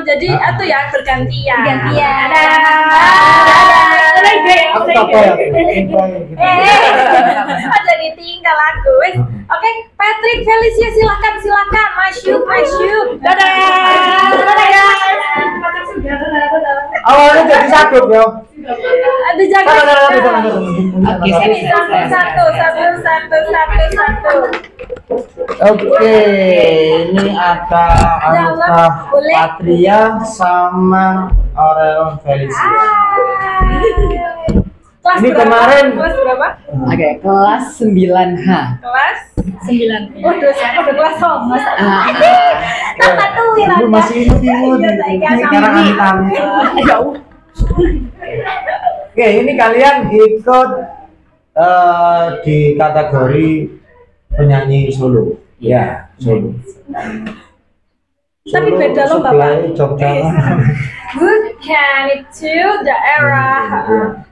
Jadi itu ya bergantian. Bergantian. Aku capek ya. Jadi tinggal aku. Oke, Patrick, Felicia silakan masuk. Dadah. Awalnya jadi sakit ya. Ada jaga. Oke, Ini satu. Oke, ini ada Anuka Boleh? Patria sama Aurel Felicia. Kelas Ini berapa? kemarin Kelas berapa? Oke, kelas 9H. Kelas 9. Waduh, siapa udah kelas Thomas? Ibu masih imut Iya, saya sekarang amit-amit. Oke, ini kalian ikut di kategori penyanyi solo. Ya, solo. Tapi beda lomba, sebelah Pak. Jogja. Bukan itu daerah.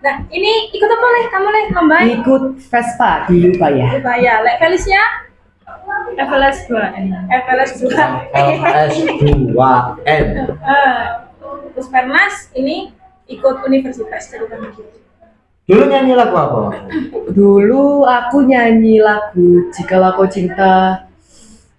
Nah, ini ikut apa leh? Kamu leh lomba? Ikut Vespa dulu Pak ya. Ubaya. Lek Felicia? FLS 2N. FLS 2. LS2N. Terus Pernas ini ikut universitas ceritanya gitu. Dulu nyanyi lagu apa? Dulu aku nyanyi lagu Jikalau Kau Cinta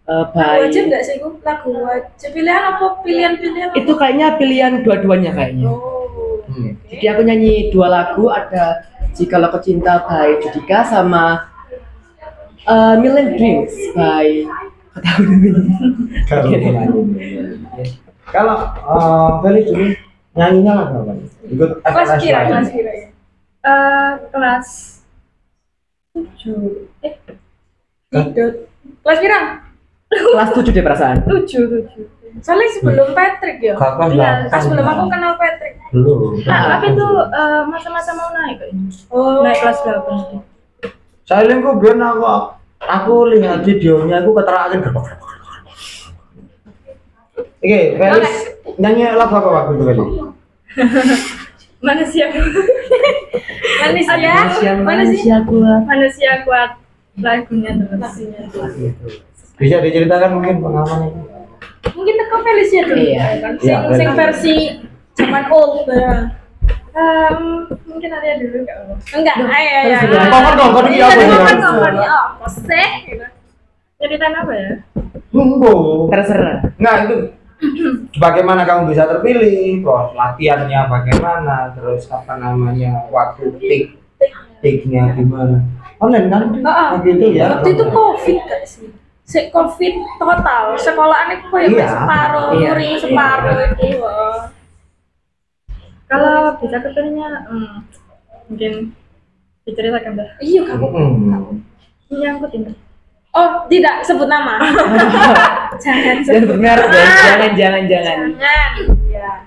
by Wajib nggak sih itu lagu wajib pilihan apa pilihan-pilihan? itu kayaknya pilihan dua-duanya kayaknya. Oh. Jadi aku nyanyi 2 lagu, ada Jikalau Kau Cinta by Judika sama Million Dreams by Kalau Feli dulu nyanyinya lagu apa? Ikut Kelas FLS kira, lain. kelas kira ya. Kelas 7. Kelas kira? Kelas 7 deh perasaan. 7. Soalnya sebelum Patrick ya. Kelas Iya, Pas 8. sebelum aku kenal Patrick. Belum. Nah, tapi tuh masa-masa mau naik kayaknya. Oh. Naik kelas 8. Saya ku biar aku lihat videonya aku keterakin. Oke, Felis nyanyi lagu apa waktu itu Felis? Manusia Manusia kuat. manusia kuat lagunya terus. Bisa diceritakan mungkin pengalaman itu? Mungkin teko Felis ya dulu. Iya. Kan Iya, sing Felis. versi zaman old ya. Mungkin ada dulu enggak apa. Enggak, ayo. Ngomong dong, kau ini apa ya? Apa sih? Gitu. Ceritain apa ya? Monggo. Terserah. Enggak itu. Bagaimana kamu bisa terpilih? Terus latihannya bagaimana? Terus apa namanya? Waktu take-nya gimana? Online kan? Begitu ya. Waktu itu COVID gak sih? COVID total. Sekolahan itu kayak Iya. separuh, Iya. muring separuh itu. Kalau bisa ketanya mungkin diceritakan dah. Iya kamu. Nyangkutin. Oh tidak sebut nama. Jangan Jangan sebut. benar, jangan. Jangan. Ya.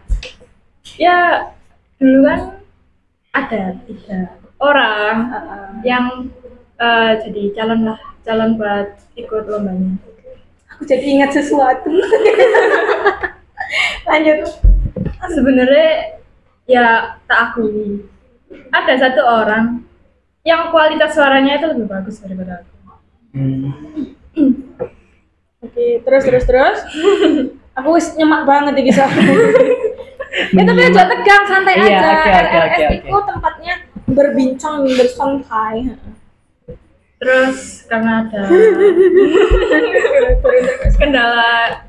Ya dulu kan ada 3 orang yang jadi calon buat ikut lombanya. Aku jadi ingat sesuatu. Lanjut. Sebenarnya ya tak akui ada 1 orang yang kualitas suaranya itu lebih bagus daripada aku. Oke, terus. Aku wis nyemak banget iki soalnya. Ya tapi aja tegang, santai Iya, aja. oke. RRS itu tempatnya berbincang, bersantai. Terus karena ada kendala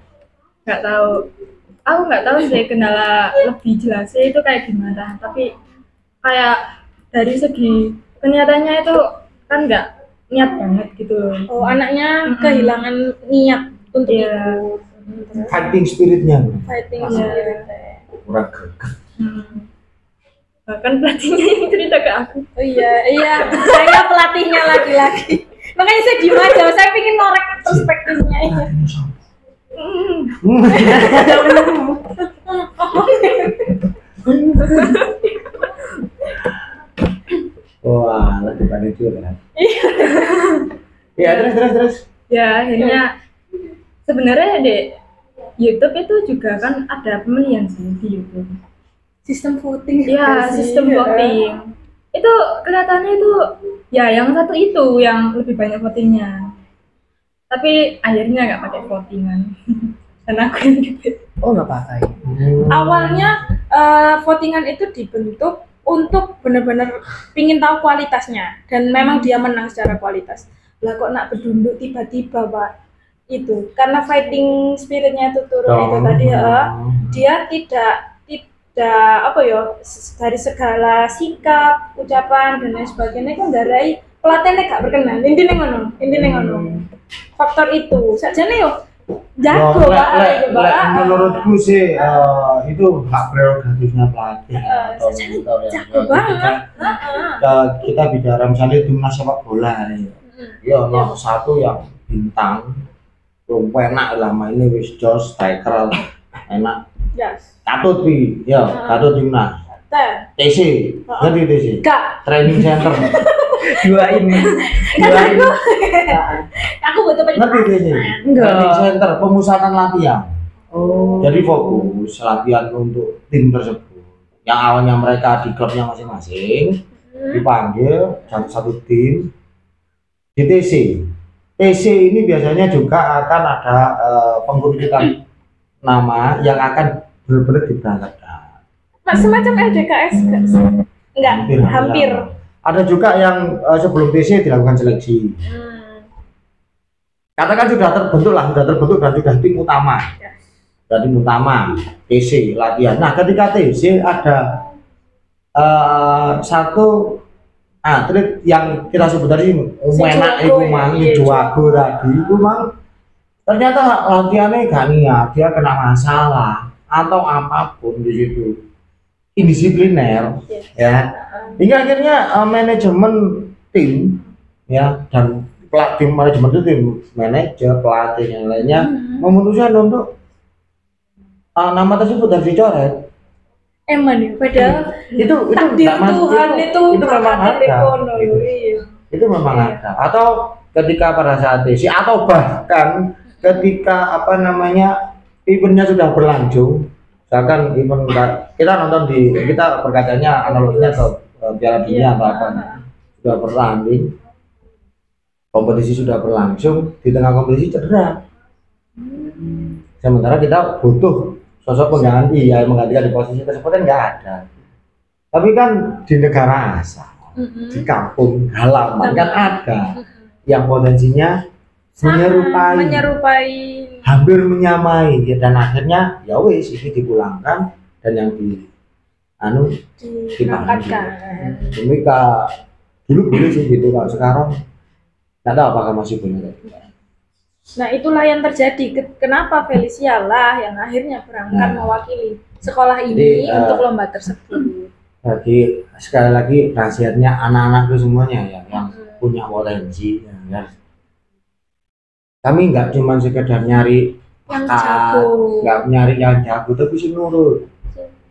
aku nggak tahu sih kendala lebih jelasnya itu kayak gimana, tapi kayak dari segi kenyataannya itu kan nggak niat banget gitu loh. Oh, anaknya kehilangan niat untuk Iya. ikut. Fighting spiritnya. Fighting Iya. spirit. Kurang greget. Bahkan pelatihnya yang cerita ke aku. Oh iya, saya pelatihnya lagi-lagi. Makanya saya diem aja, saya pengen ngorek perspektifnya. Iya. Wah, lagi panitia kan. Iya, terus. Ya akhirnya sebenarnya di YouTube itu juga kan ada pemilihan sih di YouTube. Sistem voting. Iya, sistem voting. Itu kelihatannya itu ya yang satu itu yang lebih banyak votingnya. Tapi akhirnya nggak pakai votingan. Dan aku yang dipilih. Oh nggak pakai. Awalnya votingan itu dibentuk untuk benar-benar pingin tahu kualitasnya dan memang dia menang secara kualitas. Lah kok nak berdunduk tiba-tiba Pak itu karena fighting spiritnya itu turun itu tadi dia tidak apa ya dari segala sikap ucapan dan lain sebagainya kan darai pelatihnya gak berkenan intinya ngono faktor itu sajane yo jago Pak menurutku sih itu hak prerogatifnya pelatih atau jago banget kita bicara misalnya timnas sepak bola ya no satu yang bintang enak lah mainnya wis jos striker enak yes katut katut timnas TC ngerti TC gak training center aku butuh ngerti TC training center pemusatan latihan jadi fokus latihan untuk tim tersebut yang awalnya mereka di klubnya masing-masing dipanggil satu tim di TC TC ini biasanya juga akan ada penggunaan nama yang akan benar-benar diberangkatkan. Semacam LDKS nggak sih? Enggak, hampir. Ada juga yang sebelum TC dilakukan seleksi. Katakan sudah terbentuk dan sudah tim utama. Sudah tim utama, TC latihan. Nah, ketika TC ada satu atlet yang kita sebut tadi enak itu mang juago tadi itu mang ternyata latihannya gak niat, dia kena masalah atau apapun di situ indisipliner ya hingga akhirnya manajemen tim ya dan tim manajemen itu tim manajer pelatih yang lainnya memutuskan untuk nama tersebut harus dicoret. Emang ya, padahal itu takdir Tuhan itu memang ada. Itu memang ada. Atau ketika pada saat TC atau bahkan ketika eventnya sudah berlangsung, misalkan event kita nonton kita berkacanya analoginya ke Piala Dunia atau apa sudah bertanding, kompetisi sudah berlangsung, di tengah kompetisi cedera. Sementara kita butuh sosok pengganti yang menggantikan di posisi tersebut kan nggak ada. Tapi kan di negara asal, di kampung halaman kan ada yang potensinya menyerupai, hampir menyamai dan akhirnya ya wis ini dipulangkan dan yang diberangkatkan. Demi dulu boleh sih gitu, kalau sekarang nggak tahu apakah masih boleh. Nah itulah yang terjadi. Kenapa Felicia lah yang akhirnya berangkat mewakili sekolah ini untuk lomba tersebut. Jadi sekali lagi khasiatnya anak-anak itu semuanya ya yang punya potensi ya. Kami nggak cuma sekedar nyari yang jago, nggak nyari yang jago tapi sih nurut.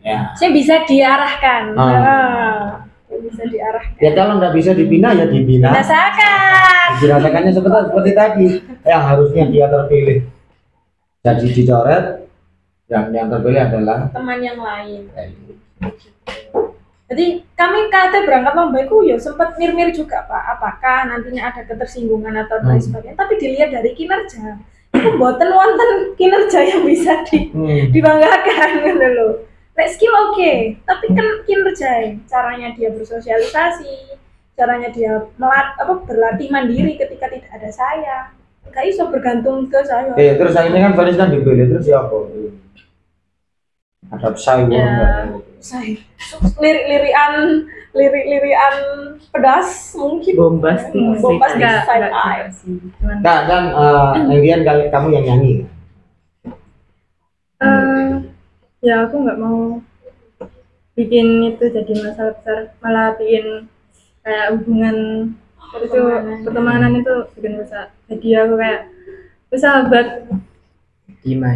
Ya. Saya bisa diarahkan. Bisa diarahkan. Ya kalau nggak bisa dibina ya dibina. Dirasakannya seperti tadi yang harusnya dia terpilih jadi dicoret, yang terpilih adalah teman yang lain. Jadi kami kata berangkat lomba itu ya sempat mir-mir juga Pak, apakah nantinya ada ketersinggungan atau lain sebagainya. Tapi dilihat dari kinerja, itu boten wonten kinerja yang bisa dibanggakan gitu loh. Skill oke, tapi kan kinerja, caranya dia bersosialisasi, caranya dia berlatih mandiri ketika tidak ada saya, nggak iso bergantung ke saya. Terus akhirnya kan Faris kan dipilih terus siapa? Ada saya lirik-lirikan pedas mungkin. Bombastis side eye. Nah kan Indian kamu yang nyanyi. Ya aku nggak mau bikin itu jadi masalah besar, malah bikin kayak hubungan itu pertemanan itu bikin rusak. Jadi aku kayak bersahabat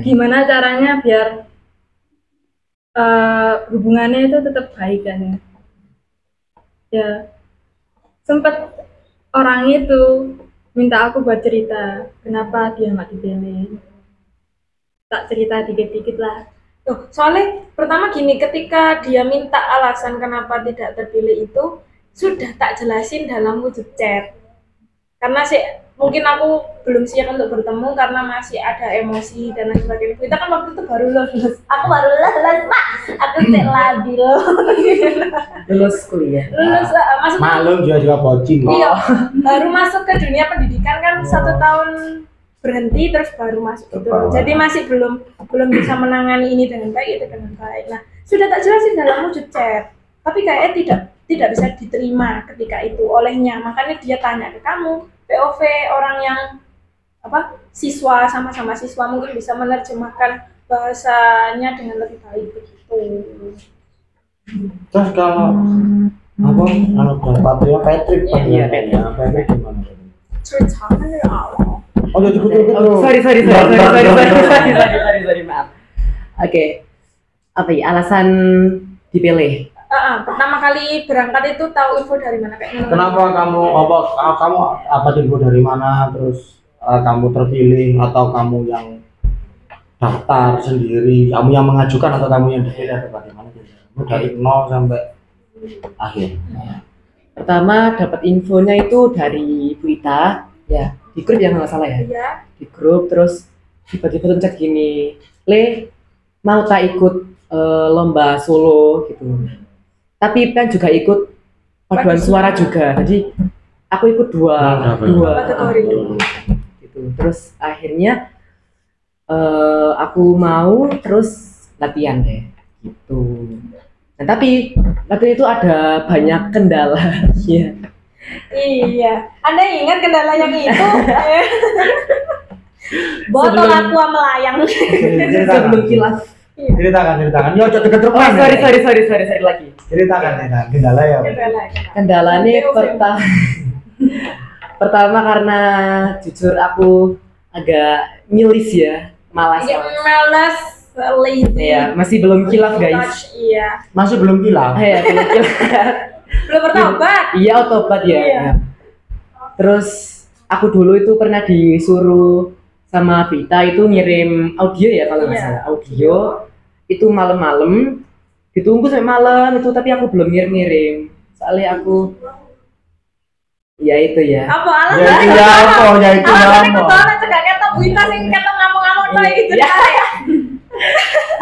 gimana caranya biar hubungannya itu tetap baik dan ya sempat orang itu minta aku buat cerita kenapa dia nggak dipilih, tak cerita dikit-dikit lah. Soalnya pertama gini, ketika dia minta alasan kenapa tidak terpilih itu sudah tak jelasin dalam wujud chat. Karena mungkin aku belum siap untuk bertemu karena masih ada emosi dan lain sebagainya. Kita kan waktu itu baru lulus. Aku baru lulus, Pak. Aku labil. Lulus kuliah. Masuk malum juga bocil. Iya. Baru masuk ke dunia pendidikan kan 1 tahun berhenti terus baru masuk gitu. Jadi masih belum bisa menangani ini dengan baik, itu dengan baik. Nah, sudah tak jelasin dalam wujud chat. Tapi kayaknya tidak bisa diterima ketika itu olehnya. Makanya dia tanya ke kamu, POV orang yang siswa, sama-sama siswa mungkin bisa menerjemahkan bahasanya dengan lebih baik begitu. Terus kalau Patria Patrick Patrick gimana? Ceritakan dari awal. Jadi Sorry, maaf. Oke. Apa ya alasan dipilih? Pertama kali berangkat itu tahu info dari mana kayak kenapa kamu info dari mana, terus kamu terpilih atau kamu yang daftar sendiri, kamu yang mengajukan atau kamu yang dipilih atau bagaimana? Dari 0 sampai akhir. Pertama dapat infonya itu dari Bu Ita ya. di grup yang nggak salah ya. Iya. Di grup terus tiba-tiba tuh chat gini, Le mau tak ikut lomba solo gitu. Tapi kan juga ikut paduan suara juga. Jadi aku ikut dua kategori. Gitu. Terus akhirnya aku mau terus latihan deh gitu. Nah, tapi waktu itu ada banyak kendala. Iya. Iya. Anda ingat kendala yang itu? Botol aqua melayang. Sebelum kilaf. Ceritakan. Yo, deket Oh, sorry lagi. Ceritakan kendala ya. Kendalanya pertama karena jujur aku agak milis ya, malas. Malas, lazy. Ya, masih belum kilaf guys. Iya. Masih belum hilang. Ya, belum kilaf. Belum bertobat. Iya, otobat ya. Iya. Terus aku dulu itu pernah disuruh sama Vita itu ngirim audio ya kalau nggak salah. Audio itu malam-malam, ditunggu sampai malam itu tapi aku belum ngirim. Soalnya aku ya itu ya. Apa alasan? Ya itu ya apa? Alasannya kebetulan cegah ketok Wita sing ketok ngamuk-ngamuk tuh gitu Iya. ya.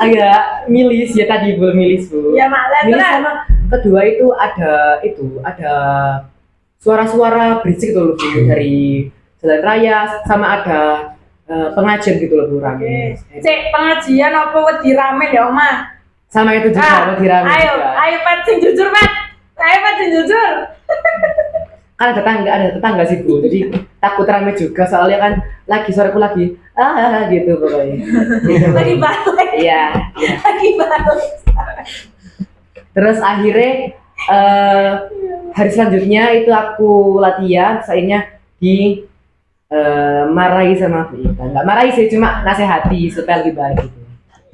Agak milis ya tadi belum milis Bu. Ya malas Milis lah. sama kedua itu ada suara-suara berisik gitu loh Bu, dari jalan raya sama ada pengajian gitu loh Bu rame. Cek pengajian apa wedi rame ya Oma? Sama itu juga wedi rame juga. Ayo Pat sing jujur Pat. Ayo Pat sing jujur. Kan ada tetangga sih Bu, jadi takut rame juga soalnya kan suaraku lagi gitu pokoknya. Gitu. Lagi balik. Iya. Lagi balik. Terus akhirnya hari selanjutnya itu aku latihan, akhirnya marahi sama Vita. Nggak marahi sih, cuma nasihati supaya lebih baik gitu.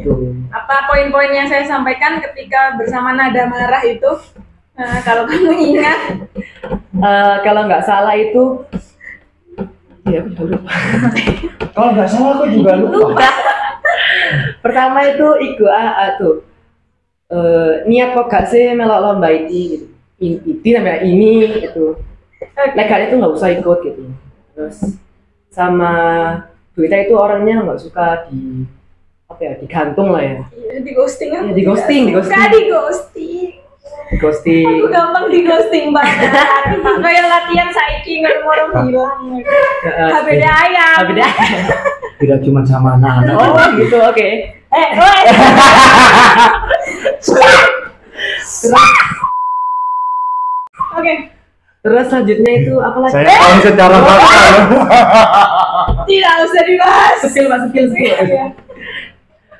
Tuh. Apa poin-poin yang saya sampaikan ketika bersama nada marah itu? Nah, kalau kamu ingat. Kalau nggak salah itu, ya aku lupa. Kalau nggak salah aku juga lupa. Pertama itu tuh niat kok gak sih melok lomba ini gitu. Ini namanya ini gitu. Legal itu nggak usah ikut gitu. Terus sama Vita itu orangnya nggak suka digantung lah ya. Di ghosting kan? Ya, di ghosting. Suka di ghosting. Ghosting. Aku gampang di ghosting banget. Kayak latihan saiki ngomong hilang. HBD ayam. Tidak cuma sama anak-anak. Oh gitu, oke. Oke. Terus selanjutnya itu apa lagi? Saya tahu secara bakal. Tidak usah dibahas. Skill. Iya.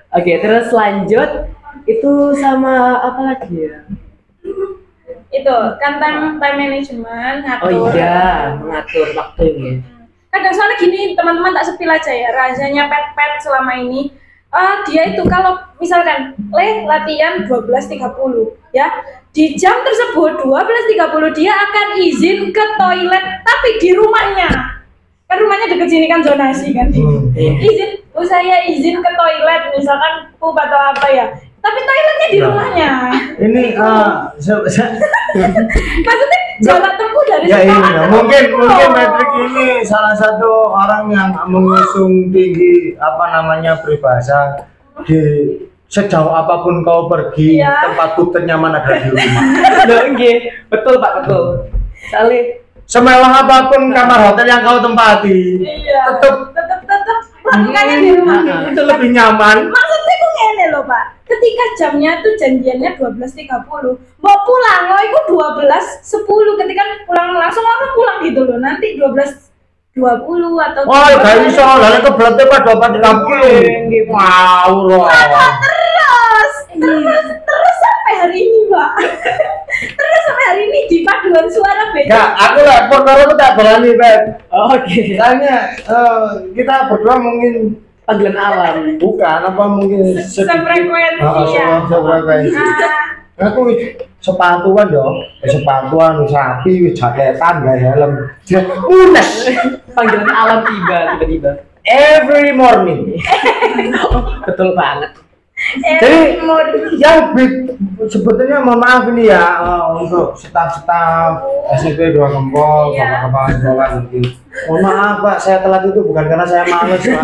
Oke, terus lanjut itu sama apa lagi ya? Itu kan time management ngatur. Oh iya, mengatur waktunya. Kadang soalnya gini teman-teman tak sepil aja ya rahasianya pet selama ini. Dia itu kalau misalkan latihan 12.30 ya, di jam tersebut 12.30 dia akan izin ke toilet tapi di rumahnya. Kan rumahnya deket sini kan zonasi kan. Izin, saya izin ke toilet misalkan pup atau apa ya. Tapi toiletnya di rumahnya. Ini Maksudnya jarak tempuh dari ya ini sekolah ke mungkin rumah. Patrick ini salah satu orang yang mengusung tinggi peribahasa di sejauh apapun kau pergi, Iya. tempatku ternyaman adalah di rumah. Betul Pak, betul. Soalnya Semewah apapun kamar hotel yang kau tempati, Iya. tetap Melakukannya di rumah. itu lebih nyaman. Maksudnya kok ngene loh Pak. Ketika jamnya tuh janjiannya 12.30, mau pulang lo itu 12.10. Ketika pulang langsung pulang gitu loh. Nanti 12.20 atau Wah, gak bisa, lalu kebeletnya pada 12.30. Wow, loh. terus sampai hari ini Pak. Terus sampai hari ini di paduan suara beda. Enggak, aku lah portfolio tuh tak berani, Beb. oke. Soalnya kita berdua mungkin Panggilan alam. bukan apa mungkin Sefrekuensi ya. sefrekuensi. Aku sepatuan yo, sepatuan sapi, jaketan, gak helm. Unes Panggilan alam tiba-tiba. every morning. Betul banget. Jadi yang sebetulnya mohon maaf ini ya untuk staf-staf SMP 2 Gempol, bapak-bapak sekolah gitu. Mohon maaf Pak, saya telat itu bukan karena saya males Pak.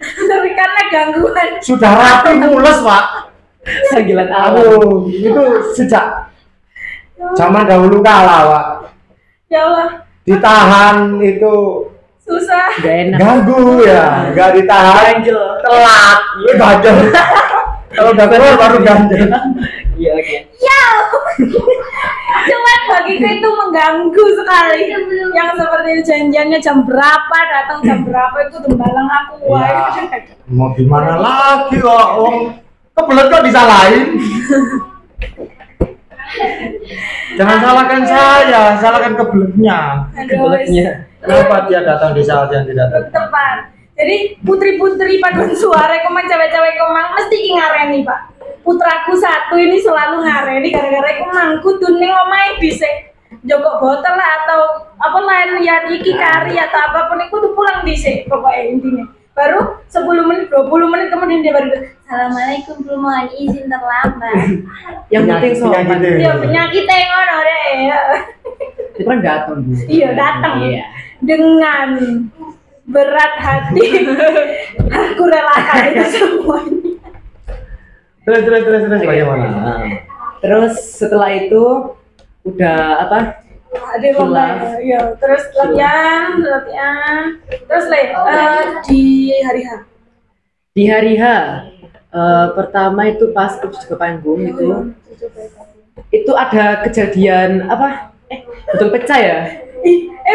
Tapi karena gangguan. Sudah rapi mules Pak. Panggilan Aduh, itu sejak zaman dahulu kala Pak. Ya Allah, Ditahan itu susah. Gak enak. ganggu ya, nggak ditahan telat, itu ganjel. Kalau udah keluar baru ganjel. Iya oke. Ya, cuman bagiku itu mengganggu sekali. Yang seperti janjiannya jam berapa, datang jam berapa itu tembalang aku. Wah, Ya, mau gimana lagi kok, kebelet kok disalahin. Jangan salahkan saya, salahkan kebeletnya. Kebeletnya. Kenapa dia datang di saat yang tidak tepat? tepat. Jadi putri-putri paduan suara kemang cewek-cewek kemang mesti ki ngareni Pak. Putraku satu ini selalu ngareni gara-gara kemang kudu ning omahe dhisik. Joko botol lah atau apa lain ya iki kari atau apapun itu kudu pulang dhisik pokoknya intinya. Baru 10 menit 20 menit kemudian dia baru Assalamualaikum, mohon izin terlambat. Yang penting sopan. Ya penyakit ngono deh. Itu kan datang Bu. Iya datang. Iya. Dengan berat hati aku relakan itu semuanya. Terus bagaimana? Terus setelah itu udah apa? Ada lomba ya, terus latihan, terus di hari H. Di hari H pertama itu pas uji ke panggung itu ada kejadian apa? Betul pecah ya?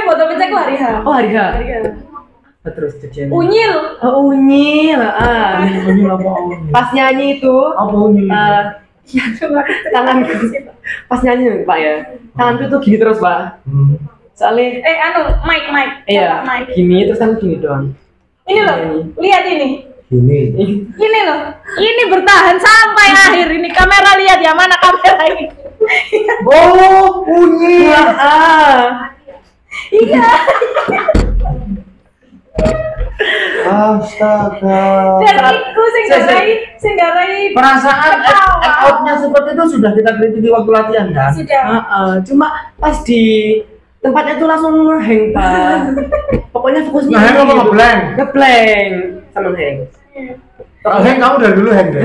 Botol pecah ku hari H. Oh hari H. Hari H. Terus kejadian. Unyil. Oh unyil. Unyil apa? Pas nyanyi itu. Apa unyil? Tanganku pas nyanyi Pak ya. Tanganku tuh gini terus Pak. Soalnya. Mic. Iya. Mic. Gini terus kan gini doang. Ini loh, lihat ini. Ini loh, ini bertahan sampai akhir. Ini kamera lihat ya, mana kamera ini? oh unyil. Iya. Astaga. Dan iku sing garai Perasaan out-nya seperti itu sudah kita kritiki waktu latihan kan? sudah. Cuma pas di tempatnya itu langsung ngeheng Pak. Pokoknya fokusnya. Ngeheng apa ngeblank? Ngeblank sama ngeheng. Kalau hang kamu dari dulu hang deh.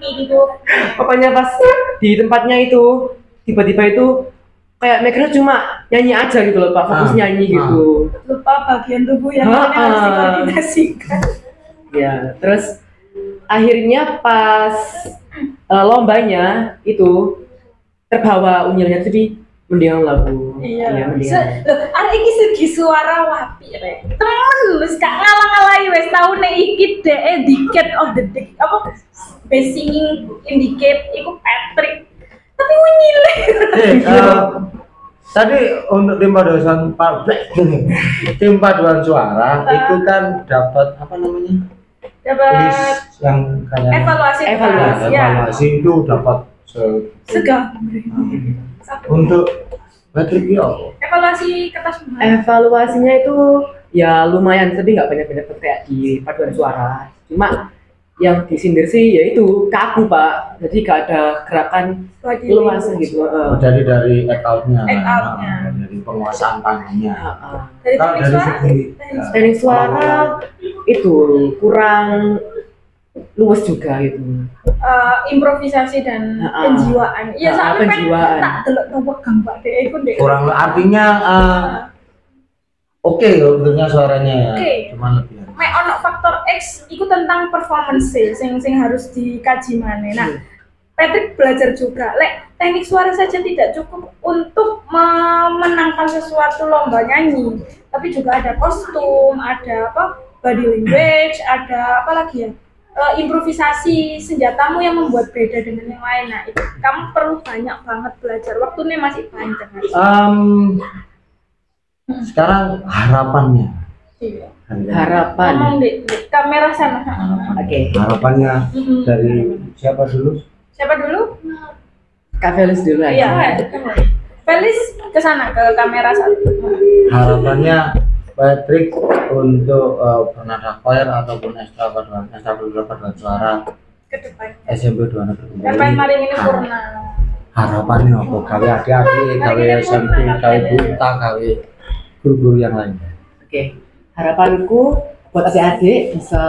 Gitu. Pokoknya pas di tempatnya itu tiba-tiba itu kayak mereka cuma nyanyi aja gitu loh Pak, fokus nyanyi gitu. Lupa bagian tubuh yang mana harus dikoordinasikan. Ya, terus akhirnya pas lombanya itu terbawa unyilnya tuh di mendiang lagu. Iya. Mendiang. Loh, hari ini segi suara wapi rek. Temen lu gak ngalang-ngalai wes tau nek iki Decade of the Decade apa best singing in Decade iku Patrick. Tapi unyil. Tadi untuk tim paduan suara itu kan dapat apa namanya? Dapat yang kayak evaluasi. Ya. evaluasi itu dapat Segam. untuk Patrick yo. Evaluasi kertas bunga. Evaluasinya itu ya lumayan, tapi nggak banyak-banyak kayak di paduan suara. Cuma yang disindir sih yaitu kaku Pak, jadi gak ada gerakan luas gitu. Dari act out-nya, Act-out-nya. dari penguasaan tangannya. Dari Kalau teknik dari suara. segi Teknik suara itu kurang luas juga gitu. Improvisasi dan penjiwaan. Iya, sampai penjiwaan. tak delok topok gambar deh iku ndek. kurang artinya oke loh bentuknya suaranya ya. Oke. Cuman lebih Mek ono faktor X itu tentang performance sing harus dikaji maneh. Nah, Patrick belajar juga. Lek teknik suara saja tidak cukup untuk memenangkan sesuatu lomba nyanyi, tapi juga ada kostum, ada apa? Body language, ada apa lagi ya? Improvisasi senjatamu yang membuat beda dengan yang lain. Nah, itu kamu perlu banyak banget belajar. Waktunya masih panjang. sekarang harapannya. Iya. Harapan. Ngomong di kamera sana. Oke. Harapannya dari siapa dulu? Siapa dulu? Kak Felis dulu aja. Iya, Felis ke sana ke kamera satu. Harapannya Patrick untuk bernada choir ataupun ekstrakurikuler paduan suara Ke depan. SMP 2 Negeri Kan paling maring ini purna. harapannya apa gawe adik-adik gawe SMP gawe buta gawe guru-guru yang lain. Oke, harapanku buat adik-adik bisa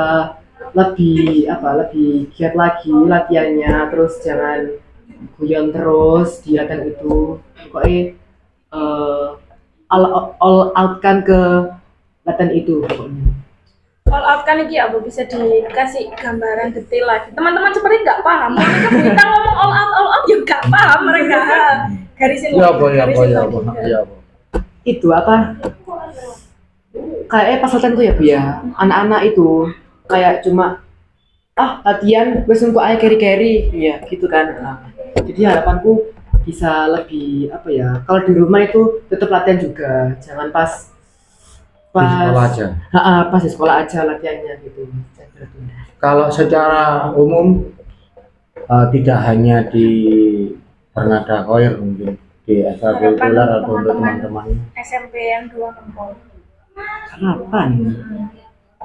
lebih giat lagi latihannya, terus jangan guyon terus di latihan itu. Pokoknya all out kan ke latihan itu pokoknya. All out kan iki ya, Bu, bisa dikasih gambaran detail lagi. Teman-teman seperti nggak paham. Mereka kita ngomong all out ya nggak paham mereka. Garisin Ya lagi, apa ya apa garisin ya lagi. apa ya apa. Itu apa? Kayaknya pas latihan tuh ya Bu ya, anak-anak itu kayak cuma latihan wes untuk aja carry ya gitu kan. Nah, jadi harapanku bisa lebih kalau di rumah itu tetap latihan juga, jangan pas Di sekolah aja. pas di sekolah aja latihannya gitu. Kalau secara umum tidak hanya di bernada choir, mungkin di ekstrakurikuler atau untuk teman-teman. SMP yang 2 Nempol. Harapan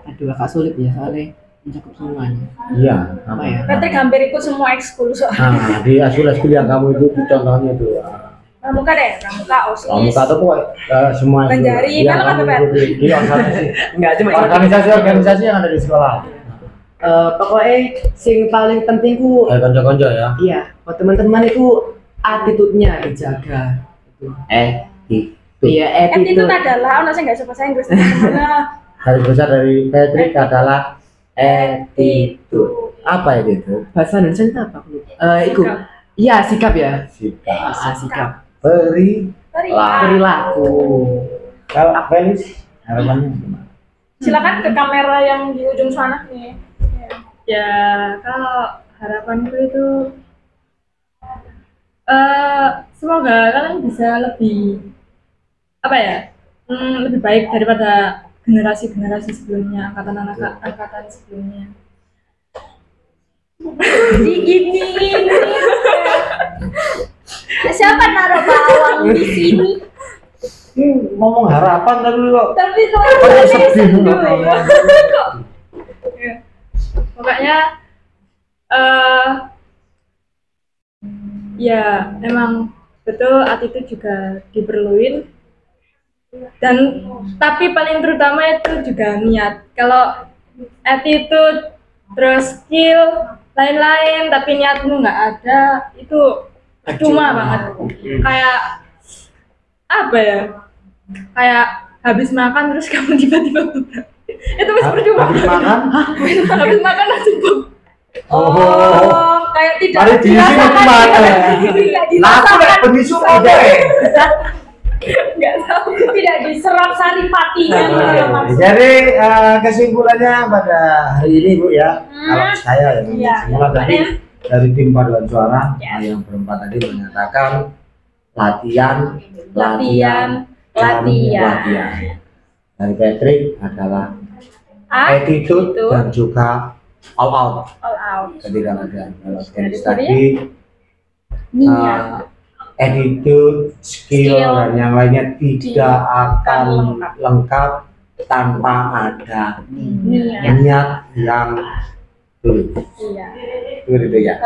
aduh agak sulit ya soalnya mencakup semuanya. Iya, Apa ya? Patrick hampir ikut semua ekskul soalnya. Nah, di ekskul yang kamu itu contohnya itu Pramuka deh, Pramuka, OSIS. Pramuka atau semua itu Banjari, yang kalau kamu apa, ikuti di Enggak cuma organisasi yang ada di sekolah. pokoknya sing paling penting ku Kayak konco-konco ya. iya, buat teman-teman itu attitude-nya dijaga. Gitu. Iya, Attitude attitude. adalah, ono sing nggak bisa bahasa Inggris. Mana? Hari besar dari Patrick adalah attitude. Apa itu? Bahasa Indonesia itu apa? Itu. Iya, sikap ya. Sikap. Sikap. Perilaku. Kalau Felis harapannya gimana? Silakan ke kamera yang di ujung sana nih. Ya, kalau harapanku itu semoga kalian bisa lebih lebih baik daripada generasi sebelumnya, angkatan sebelumnya. Diginiin. Siapa naruh bawang di sini? Ngomong harapan tapi kok Tapi kayak sedih dulu ngomong. ya. Pokoknya ya emang betul attitude juga diperluin, dan tapi paling terutama itu juga niat. Kalau attitude terus skill lain-lain tapi niatmu nggak ada, itu cuma banget. Kayak kayak habis makan terus kamu tiba-tiba buta. Itu masih percuma. Habis makan? Habis makan nasi buk. Oh, kayak tidak Mari diisi kemana? Lah aku lek benisu aja. Nggak tahu, tidak diserap saripatinya. Jadi kesimpulannya pada hari ini Bu ya, kalau saya Iya. kesimpulan dari tim paduan suara Ya. yang berempat tadi menyatakan latihan. Dari Patrick adalah attitude dan juga all out. All out. Ketika ada kalau Dari tadi Niat. attitude, skill dan yang lainnya tidak akan lengkap. lengkap tanpa ada Niat. niat yang tulus. Iya. Itu ya.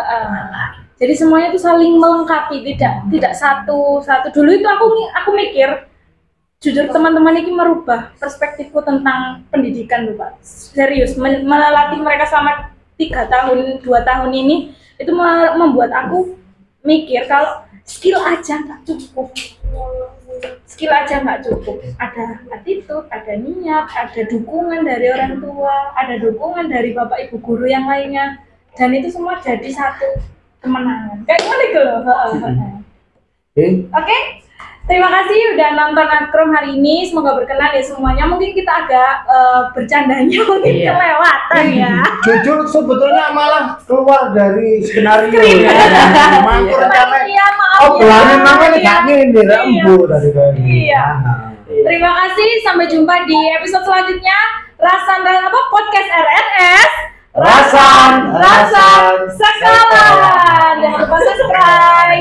Jadi semuanya itu saling melengkapi, tidak satu dulu itu aku mikir jujur teman-teman ini merubah perspektifku tentang pendidikan loh Pak. Serius, melatih mereka selama 3 tahun 2 tahun ini itu membuat aku mikir kalau skill aja nggak cukup. Ada attitude, ada niat, ada dukungan dari orang tua, ada dukungan dari bapak ibu guru yang lainnya, dan itu semua jadi satu kemenangan. Kayak gimana gitu loh. Oke, terima kasih udah nonton Akrom hari ini. Semoga berkenan ya semuanya. Mungkin kita agak bercandanya mungkin kelewatan ya. Jujur sebetulnya malah keluar dari skenario. Mantur Iya, maaf oh, ya. belakangnya namanya gak ngene, Iya. rembu dari kayak gini. Iya. Terima kasih, sampai jumpa di episode selanjutnya. Podcast RNS. Rasan Sekalan. Jangan lupa subscribe.